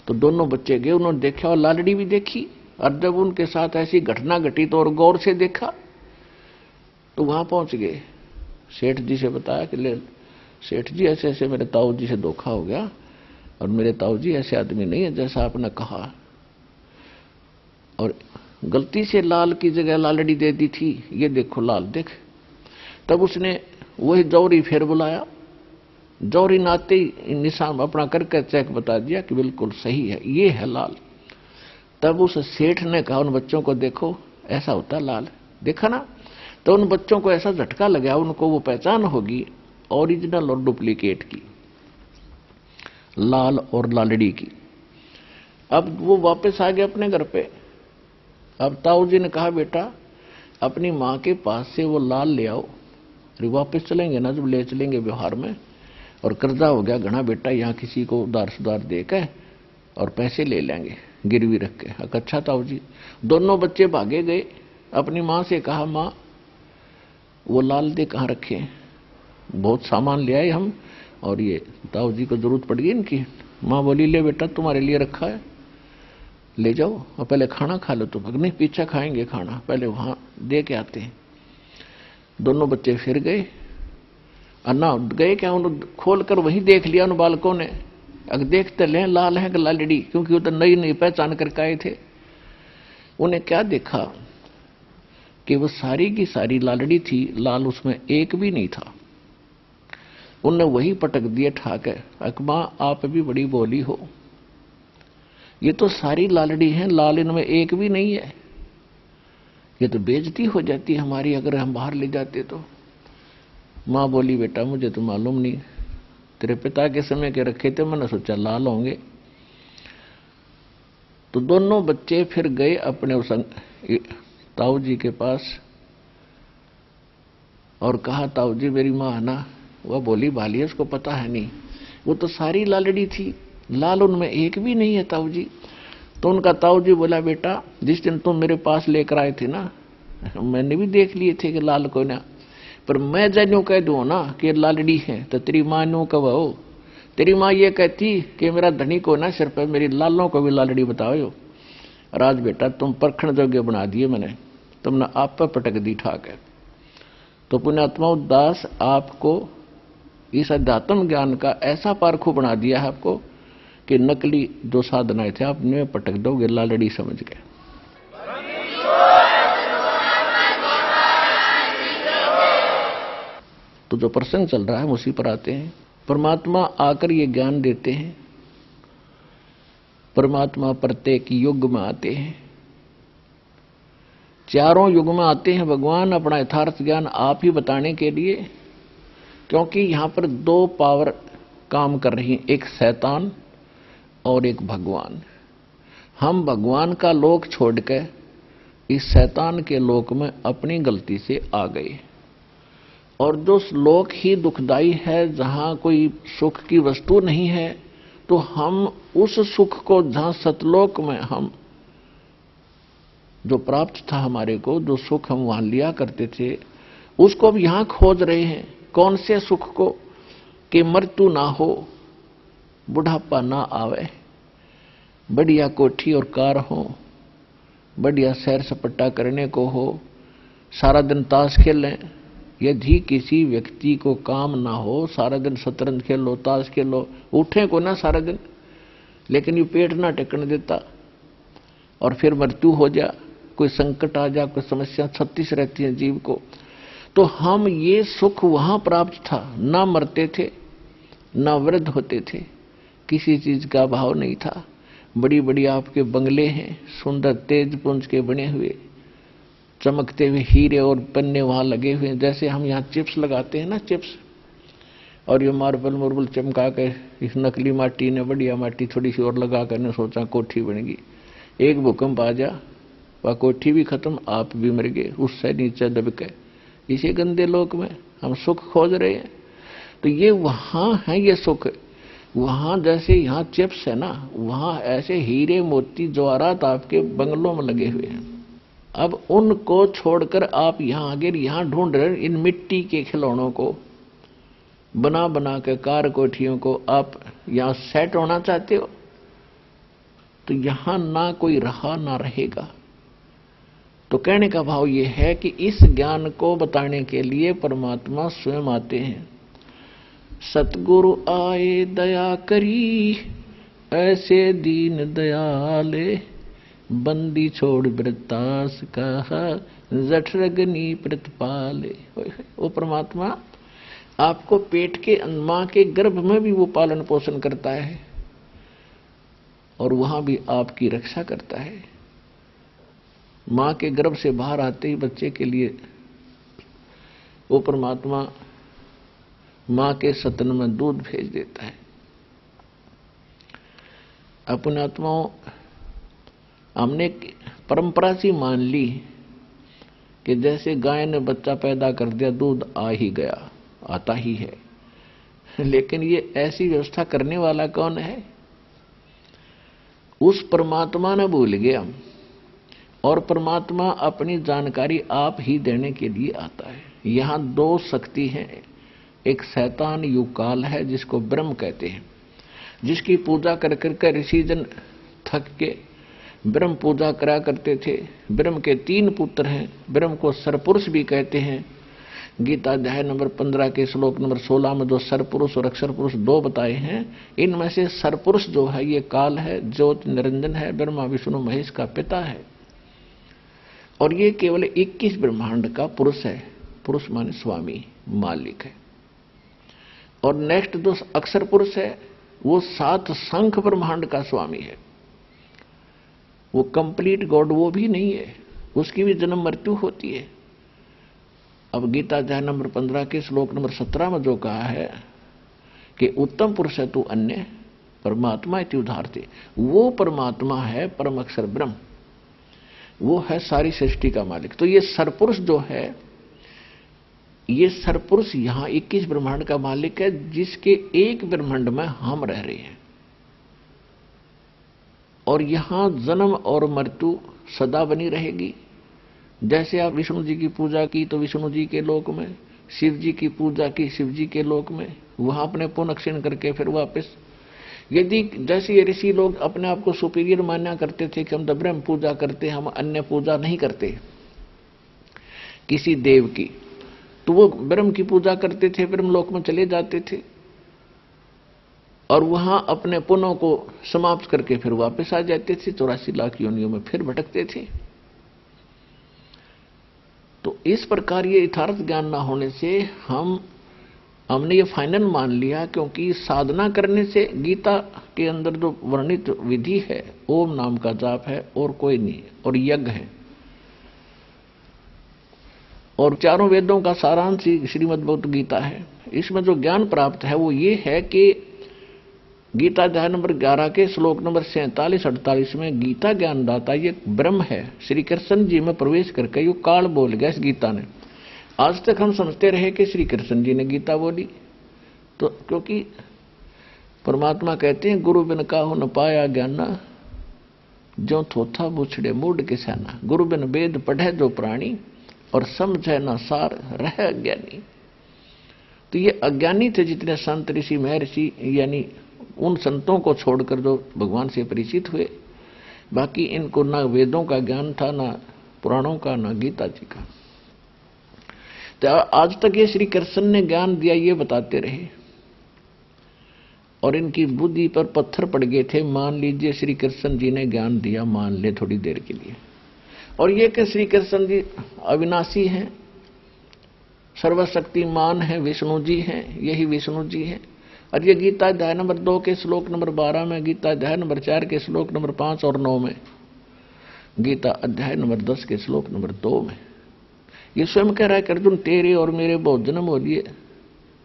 तो दोनों बच्चे गए, उन्होंने देखा और लालड़ी भी देखी, और जब उनके साथ ऐसी घटना घटी तो और गौर से देखा तो वहां पहुंच गए, सेठ जी से बताया कि ले सेठ जी ऐसे ऐसे मेरे ताऊ जी से धोखा हो गया और मेरे ताऊ जी ऐसे आदमी नहीं है जैसा आपने कहा, और गलती से लाल की जगह लालड़ी दे दी थी, ये देखो लाल देख। तब उसने वही जौहरी फिर बुलाया, जौहरी नाते ही निशान अपना करके चेक बता दिया कि बिल्कुल सही है, ये है लाल। तब उस सेठ ने कहा उन बच्चों को देखो ऐसा होता है लाल, देखा ना। तो उन बच्चों को ऐसा झटका लगा, उनको वो पहचान होगी ओरिजिनल और डुप्लीकेट की, लाल और लालड़ी की। अब वो वापस आ गए अपने घर पे। अब ताऊ जी ने कहा बेटा अपनी माँ के पास से वो लाल ले आओ, अरे वापस चलेंगे ना जब ले चलेंगे व्यवहार में, और कर्जा हो गया घना बेटा, यहाँ किसी को उधार सुधार दे के और पैसे ले लेंगे गिरवी रख के। अच्छा ताऊ जी। दोनों बच्चे भागे गए, अपनी माँ से कहा माँ वो लाल दे कहाँ रखे, बहुत सामान ले आए हम और ये ताऊ जी को जरूरत पड़ गई इनकी। माँ बोली ले बेटा तुम्हारे लिए रखा है, ले जाओ और पहले खाना खा लो तुम। नहीं पीछे खाएंगे खाना, पहले वहां दे के आते हैं। दोनों बच्चे फिर गए, अन्ना गए क्या उन्होंने खोल कर वही देख लिया उन बालकों ने, अगर देखते ले लाल है कि लालड़ी, क्योंकि वो तो नई नई पहचान करके आए थे। उन्हें क्या देखा कि वो सारी की सारी लालड़ी थी, लाल उसमें एक भी नहीं था। उनने वही पटक दिए ठाके, अकमा आप भी बड़ी बोली हो, ये तो सारी लालड़ी है, लाल इनमें एक भी नहीं है, ये तो बेइज्जती हो जाती हमारी अगर हम बाहर ले जाते तो। माँ बोली बेटा मुझे तो मालूम नहीं, तेरे पिता के समय के रखे थे, मैंने सोचा लाल होंगे। तो दोनों बच्चे फिर गए अपने उस ताऊ जी के पास और कहा ताऊ जी मेरी माँ है ना, वह बोली भाली उसको पता है नहीं, वो तो सारी लालड़ी थी, लाल उनमें एक भी नहीं है ताऊ जी। तो उनका ताऊ जी बोला बेटा जिस दिन तुम मेरे पास लेकर आए थे ना, मैंने भी देख लिए थे कि लाल को ना, पर मैं जैनो कह दूं ना कि लालड़ी है तो तेरी मां नो कहो, तेरी मां ये कहती कि मेरा धनी को ना सिर पर मेरी लालों को भी लालड़ी बताओ। राज बेटा तुम परखण जोग्य बना दिए मैंने, तुमने आप पर पटक दी ठाक है। तो पुण्यात्मा दास आपको इस अध्यात्म ज्ञान का ऐसा पारखू बना दिया है आपको कि नकली जो साधनाएं थे आप में पटक दोगे लालड़ी समझ के। तो जो प्रसंग चल रहा है उसी पर आते हैं। परमात्मा आकर ये ज्ञान देते हैं। परमात्मा प्रत्येक युग में आते हैं, चारों युग में आते हैं भगवान अपना यथार्थ ज्ञान आप ही बताने के लिए। क्योंकि यहां पर दो पावर काम कर रही हैं, एक शैतान और एक भगवान। हम भगवान का लोक छोड़कर इस शैतान के लोक में अपनी गलती से आ गए, और जो लोक ही दुखदाई है, जहां कोई सुख की वस्तु नहीं है, तो हम उस सुख को जहां सतलोक में हम जो प्राप्त था हमारे को, जो सुख हम वहां लिया करते थे, उसको अब यहां खोज रहे हैं। कौन से सुख को? कि मृत्यु ना हो, बुढ़ापा ना आवे, बढ़िया कोठी और कार हो, बढ़िया सैर सपट्टा करने को हो, सारा दिन ताश खेलें। यदि किसी व्यक्ति को काम ना हो, सारा दिन शतरंज खेलो, ताश खेलो, उठे को ना सारा दिन, लेकिन ये पेट ना टिकने देता, और फिर मृत्यु हो जा, कोई संकट आ जा, कोई समस्या 36 रहती है जीव को। तो हम ये सुख वहां प्राप्त था, ना मरते थे, ना वृद्ध होते थे, किसी चीज का अभाव नहीं था। बड़ी बड़ी आपके बंगले हैं, सुंदर तेज पुंज के बने हुए, चमकते हुए हीरे और पन्ने वहां लगे हुए हैं। जैसे हम यहाँ चिप्स लगाते हैं ना, चिप्स, और ये मार्बल मुर्बल चमका कर इस नकली माटी ने, बढ़िया माटी थोड़ी सी और लगा कर ने सोचा कोठी बनेगी। एक भूकंप आ जा, वह कोठी भी खत्म, आप भी मर गए, उससे नीचे दब के। इसी गंदे लोक में हम सुख खोज रहे हैं। तो ये वहां है ये सुख, वहां जैसे यहाँ चिप्स है ना, वहां ऐसे हीरे मोती जवाहरात आपके बंगलों में लगे हुए हैं। अब उनको छोड़कर आप यहाँ आगे यहाँ ढूंढ रहे इन मिट्टी के खिलौनों को, बना बना के कार कोठियों को आप यहाँ सेट होना चाहते हो। तो यहां ना कोई रहा ना रहेगा। तो कहने का भाव ये है कि इस ज्ञान को बताने के लिए परमात्मा स्वयं आते हैं। सतगुरु आए दया करी, ऐसे दीन दयाले, बंदी छोड़ वृत्तास कहा, जठरगनी प्रतिपाले। वो परमात्मा आपको पेट के मां के गर्भ में भी वो पालन पोषण करता है, और वहां भी आपकी रक्षा करता है। मां के गर्भ से बाहर आते ही बच्चे के लिए वो परमात्मा मां के सतन में दूध भेज देता है। अपने आत्माओं, हमने परंपरा सी मान ली कि जैसे गाय ने बच्चा पैदा कर दिया, दूध आ ही गया, आता ही है। लेकिन ये ऐसी व्यवस्था करने वाला कौन है? उस परमात्मा ने भूल गए हम, और परमात्मा अपनी जानकारी आप ही देने के लिए आता है। यहां दो शक्ति हैं, एक शैतान युग काल है जिसको ब्रह्म कहते हैं, जिसकी पूजा कर कर ऋषि जन थक के ब्रह्म पूजा करा करते थे। ब्रह्म के 3 पुत्र हैं, ब्रह्म को सरपुरुष भी कहते हैं। गीता अध्याय नंबर 15 के श्लोक नंबर 16 में जो सरपुरुष और अक्षर पुरुष 2 बताए हैं, इनमें से सरपुरुष जो है ये काल है, ज्योति निरंजन है, ब्रह्मा विष्णु महेश का पिता है, और ये केवल 21 ब्रह्मांड का पुरुष है। पुरुष माने स्वामी, मालिक है। और नेक्स्ट जो अक्षर पुरुष है वो 7 शंख ब्रह्मांड का स्वामी है। वो कंप्लीट गॉड वो भी नहीं है, उसकी भी जन्म मृत्यु होती है। अब गीता अध्याय नंबर 15 के श्लोक नंबर 17 में जो कहा है कि उत्तम पुरुष है तू अन्य परमात्मा इति उदाहरते, वो परमात्मा है परम अक्षर ब्रह्म, वो है सारी सृष्टि का मालिक। तो ये सरपुरुष जो है, ये सरपुरुष यहां 21 ब्रह्मांड का मालिक है, जिसके एक ब्रह्मांड में हम रह रहे हैं। और यहां जन्म और मृत्यु सदा बनी रहेगी। जैसे आप विष्णु जी की पूजा की तो विष्णु जी के लोक में, शिव जी की पूजा की शिव जी के लोक में, वहां अपने पुण्य क्षीण करके फिर वापस। यदि जैसे ये ऋषि लोग अपने आप को सुपीरियर माना करते थे कि हम तो ब्रह्म पूजा करते, हम अन्य पूजा नहीं करते किसी देव की, तो वो ब्रह्म की पूजा करते थे, ब्रह्म लोक में चले जाते थे और वहां अपने पुण्यों को समाप्त करके फिर वापस आ जाते थे, 84 लाख योनियों में फिर भटकते थे। तो इस प्रकार ये यथार्थ ज्ञान ना होने से हमने ये फाइनल मान लिया, क्योंकि साधना करने से गीता के अंदर जो वर्णित विधि है ओम नाम का जाप है और कोई नहीं, और यज्ञ है, और चारों वेदों का सारांश ही श्रीमद् भगवद गीता है। इसमें जो ज्ञान प्राप्त है वो ये है कि गीता अध्याय नंबर 11 के श्लोक नंबर 47-48 में गीता ज्ञानदाता ये ब्रह्म है। श्री कृष्ण जी में प्रवेश करके यो काल बोल गया इस गीता ने। आज तक हम समझते रहे कि श्री कृष्ण जी ने गीता बोली, तो क्योंकि परमात्मा कहते हैं गुरु बिन काहू न पाया ज्ञाना, जो थोथा बुछड़े मूड के सेना। गुरु बिन वेद पढ़े जो प्राणी, और समझे न सार रह अज्ञानी। तो ये अज्ञानी थे जितने संत ऋषि महर्षि, यानी उन संतों को छोड़कर जो भगवान से परिचित हुए। बाकी इनको ना वेदों का ज्ञान था, ना पुराणों का, ना गीता जी का। तो आज तक ये श्री कृष्ण ने ज्ञान दिया ये बताते रहे, और इनकी बुद्धि पर पत्थर पड़ गए थे। मान लीजिए श्री कृष्ण जी ने ज्ञान दिया, मान ले थोड़ी देर के लिए, और ये कि श्री कृष्ण जी अविनाशी हैं, सर्वशक्तिमान है, विष्णु जी हैं, यही विष्णु जी हैं। और ये गीता अध्याय नंबर 2 के श्लोक नंबर 12 में, गीता अध्याय नंबर 4 के श्लोक नंबर 5 और 9 में, गीता अध्याय नंबर 10 के श्लोक नंबर 2 में ये स्वयं कह रहा है कि अर्जुन तेरे और मेरे बहुत जन्म हो लिए,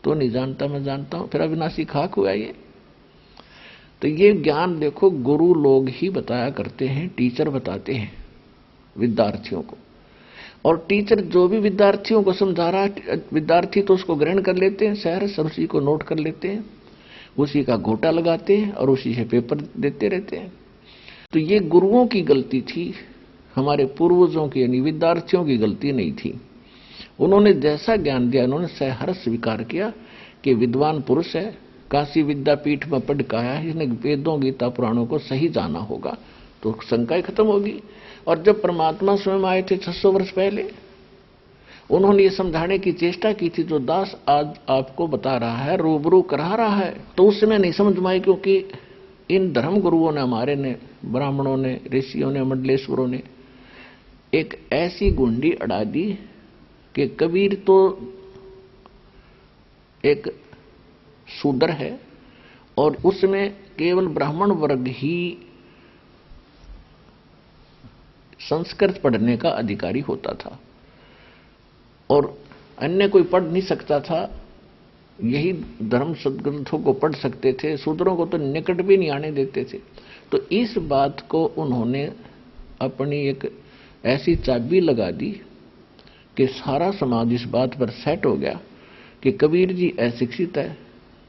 तो नहीं जानता मैं जानता हूं, फिर अविनाशी खाक हुआ ये। तो ये ज्ञान देखो गुरु लोग ही बताया करते हैं, टीचर बताते हैं विद्यार्थियों को, और टीचर जो भी विद्यार्थियों को समझा रहा है विद्यार्थी तो उसको ग्रहण कर लेते हैं, सहर्ष उसी को नोट कर लेते हैं, उसी का घोटा लगाते हैं और उसी से पेपर देते रहते हैं। तो ये गुरुओं की गलती थी, हमारे पूर्वजों की यानी विद्यार्थियों की गलती नहीं थी। उन्होंने जैसा ज्ञान दिया उन्होंने सहर्ष स्वीकार किया कि विद्वान पुरुष है, काशी विद्यापीठ में पढ़ के आया, इसने वेदों गीता पुराणों को सही जाना होगा, तो शंकाएं खत्म होगी। और जब परमात्मा स्वयं आए थे 600 वर्ष पहले, उन्होंने ये समझाने की चेष्टा की थी, जो दास आज आपको बता रहा है, रूबरू करा रहा है, तो उस समय नहीं समझ में आई, क्योंकि इन धर्म गुरुओं ने, हमारे ने, ब्राह्मणों ने, ऋषियों ने, मंडलेश्वरों ने एक ऐसी गुंडी अड़ा दी कि कबीर तो एक शूद्र है और उसमें केवल ब्राह्मण वर्ग ही संस्कृत पढ़ने का अधिकारी होता था और अन्य कोई पढ़ नहीं सकता था। यही धर्म सदग्रंथों को पढ़ सकते थे, शूद्रों को तो निकट भी नहीं आने देते थे। तो इस बात को उन्होंने अपनी एक ऐसी चाबी लगा दी कि सारा समाज इस बात पर सेट हो गया कि कबीर जी अशिक्षित है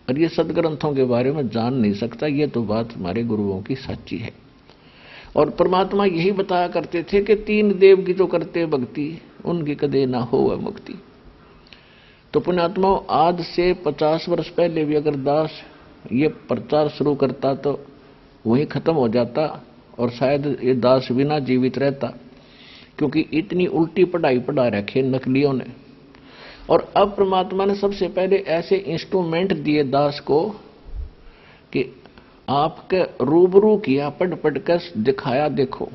और ये सदग्रंथों के बारे में जान नहीं सकता। ये तो बात हमारे गुरुओं की सच्ची है। और परमात्मा यही बताया करते थे कि 3 देव की जो करते भक्ति उनकी कदे ना हो मुक्ति। तो पुण्यात्मा, आज से 50 वर्ष पहले भी अगर दास ये प्रचार शुरू करता तो वहीं खत्म हो जाता और शायद ये दास बिना जीवित रहता, क्योंकि इतनी उल्टी पढ़ाई पढ़ा रखे नकलियों ने। और अब परमात्मा ने सबसे पहले ऐसे इंस्ट्रूमेंट दिए दास को कि आपके रूबरू किया, पढ़ पढ़ कर दिखाया, देखो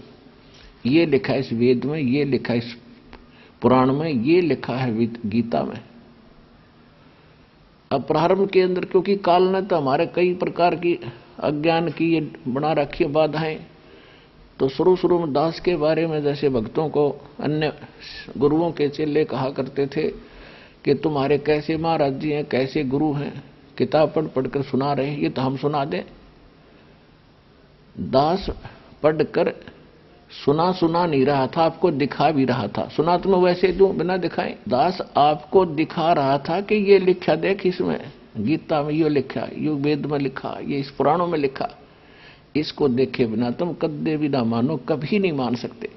ये लिखा है इस वेद में, ये लिखा है इस पुराण में, ये लिखा है गीता में। अब प्रारंभ के अंदर क्योंकि काल ने तो हमारे कई प्रकार की अज्ञान की ये बना रखी बाधाएं, तो शुरू में दास के बारे में जैसे भक्तों को अन्य गुरुओं के चेले कहा करते थे कि तुम्हारे कैसे महाराज जी हैं, कैसे गुरु हैं, किताब पढ़कर सुना रहे, ये तो हम सुना दें। दास पढ़कर सुना नहीं रहा था, आपको दिखा भी रहा था। सुना तो मैं वैसे दूं बिना दिखाए, दास आपको दिखा रहा था कि ये लिखा देख, इसमें गीता में ये लिखा, ये वेद में लिखा, ये इस पुराणों में लिखा। इसको देखे बिना तुम कदे भी ना मानो, कभी नहीं मान सकते।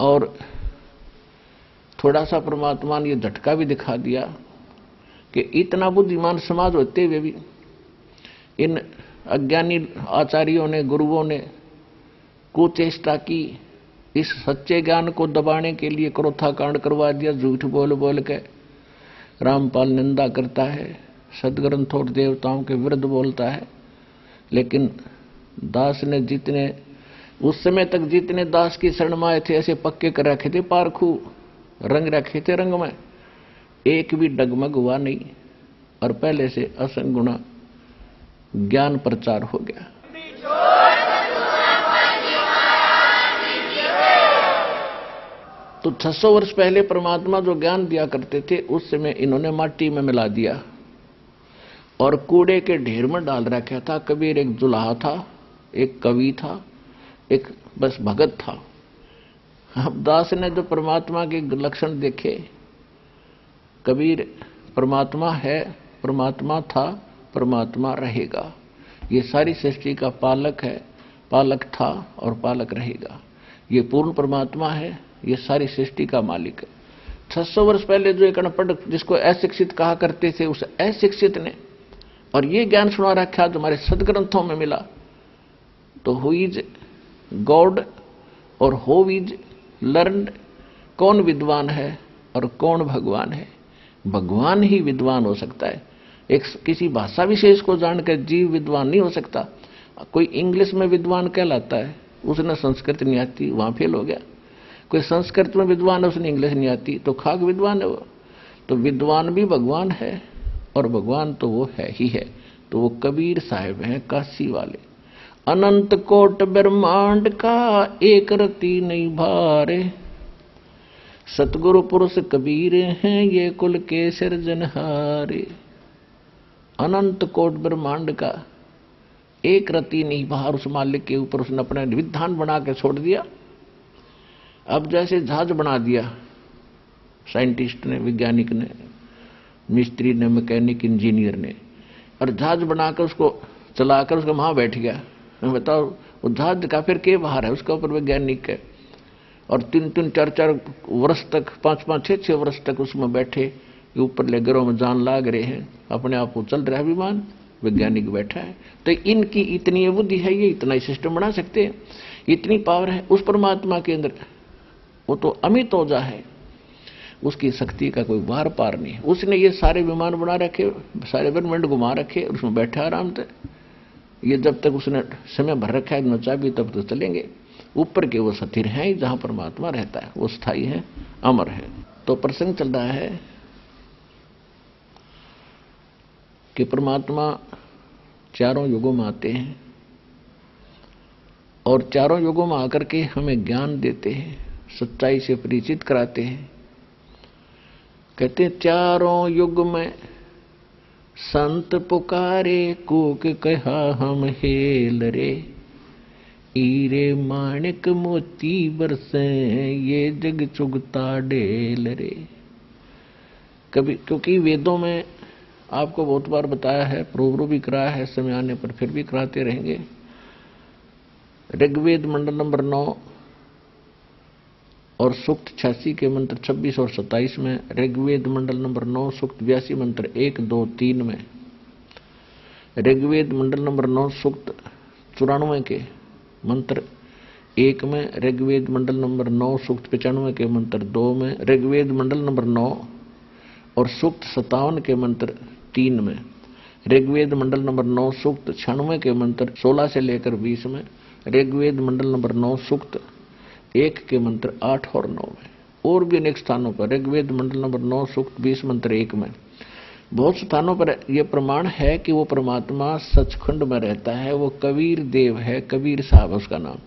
और थोड़ा सा परमात्मा ने ये झटका भी दिखा दिया कि इतना बुद्धिमान समाज होते हुए भी इन अज्ञानी आचार्यों ने, गुरुओं ने कुचेष्टा की, इस सच्चे ज्ञान को दबाने के लिए क्रोथा कांड करवा दिया। झूठ बोल बोल के रामपाल निंदा करता है, सदग्रंथ और देवताओं के विरुद्ध बोलता है। लेकिन दास ने जितने उस समय तक जितने दास की शरण में आए थे ऐसे पक्के कर रखे थे, पारखू रंग रखे थे, रंग में एक भी डगमग हुआ नहीं और पहले से असंग गुणा ज्ञान प्रचार हो गया। तो 600 वर्ष पहले परमात्मा जो ज्ञान दिया करते थे उस समय इन्होंने माटी में मिला दिया और कूड़े के ढेर में डाल रखा था। कबीर एक जुलाहा था, एक कवि था, एक बस भगत था। अब दास ने जो परमात्मा के लक्षण देखे, कबीर परमात्मा है, परमात्मा था, परमात्मा रहेगा, ये सारी सृष्टि का पालक है, पालक था और पालक रहेगा, ये पूर्ण परमात्मा है, ये सारी सृष्टि का मालिक है। 600 वर्ष पहले जो एक अनपढ़ जिसको अशिक्षित कहा करते थे उस अशिक्षित ने और ये ज्ञान सुना रखा जो हमारे सदग्रंथों में मिला। तो हु इज गॉड और हु इज लर्नड, कौन विद्वान है और कौन भगवान है? भगवान ही विद्वान हो सकता है। एक किसी भाषा विशेष को जानकर जीव विद्वान नहीं हो सकता। कोई इंग्लिश में विद्वान कहलाता है, उसने संस्कृत नहीं आती, वहां फेल हो गया। कोई संस्कृत में विद्वान है, उसने इंग्लिश नहीं आती, तो खाक विद्वान है वो। तो विद्वान भी भगवान है और भगवान तो वो है ही है। तो वो कबीर साहिब हैं काशी वाले। अनंत कोट ब्रह्मांड का एक रति नहीं भारे, सतगुरु पुरुष कबीर हैं ये कुल के सिरजनहारे। अनंत कोट ब्रह्मांड का एक रति नहीं भार उस मालिक के ऊपर उसने अपना विधान बना के छोड़ दिया। अब जैसे जहाज बना दिया साइंटिस्ट ने, वैज्ञानिक ने, मिस्त्री ने, मैकेनिक, इंजीनियर ने, और जहाज बनाकर उसको चलाकर उसका वहां बैठ गया। बताओ वो जहाज का फिर के बाहर है, उसका ऊपर वैज्ञानिक है और 3-3, 4-4 वर्ष तक, 5-5, 6-6 वर्ष तक उसमें बैठे, ऊपर लेगरों में जान लाग रहे हैं, अपने आप को चल रहा है विमान, वैज्ञानिक बैठा है। तो इनकी इतनी बुद्धि है, ये इतना ही सिस्टम बना सकते हैं, इतनी पावर है उस परमात्मा के अंदर। वो तो अमित ओजा है, उसकी शक्ति का कोई वार पार नहीं है। उसने ये सारे विमान बना रखे, सारे ब्रह्मांड घुमा रखे, उसमें बैठा आराम से। ये जब तक उसने समय भर रखा है नचा भी तब तक चलेंगे। ऊपर के वो स्थिर हैं, जहां परमात्मा रहता है वो स्थायी है, अमर है। तो प्रसंग चल रहा है कि परमात्मा चारों युगों में आते हैं और चारों युगों में आकर के हमें ज्ञान देते हैं, सच्चाई से परिचित कराते हैं। कहते हैं चारों युग में संत पुकारे, कूक कहा हम हेल रे, हीरे माणिक मोती बरसे ये जग चुगता ढेल रे। कभी क्योंकि वेदों में आपको बहुत बार बताया है, प्रोग्रो भी कराया है, समय आने पर फिर भी कराते रहेंगे। ऋग्वेद मंडल नंबर 9 और सूक्त 86 के मंत्र 26 और 27 में, ऋग्वेद मंडल नंबर 9 सूक्त 82 मंत्र 1, 2, 3 में, ऋग्वेद मंडल नंबर 9 सूक्त 94 के मंत्र 1 में, ऋग्वेद मंडल नंबर 9 सूक्त 95 के मंत्र 2 में, ऋग्वेद मंडल नंबर 9 और सूक्त 57 के मंत्र 3 में, ऋग्वेद मंडल नंबर 9 सूक्त 96 के मंत्र 16 से लेकर 20 में, ऋग्वेद मंडल नंबर 9 सूक्त 1 के मंत्र 8 और 9 में, और भी अनेक स्थानों पर ऋग्वेद मंडल नंबर 9 सूक्त 20 मंत्र 1 में, बहुत स्थानों पर यह प्रमाण है कि वो परमात्मा सचखंड में रहता है। वो कबीर देव है, कबीर साहब उसका नाम।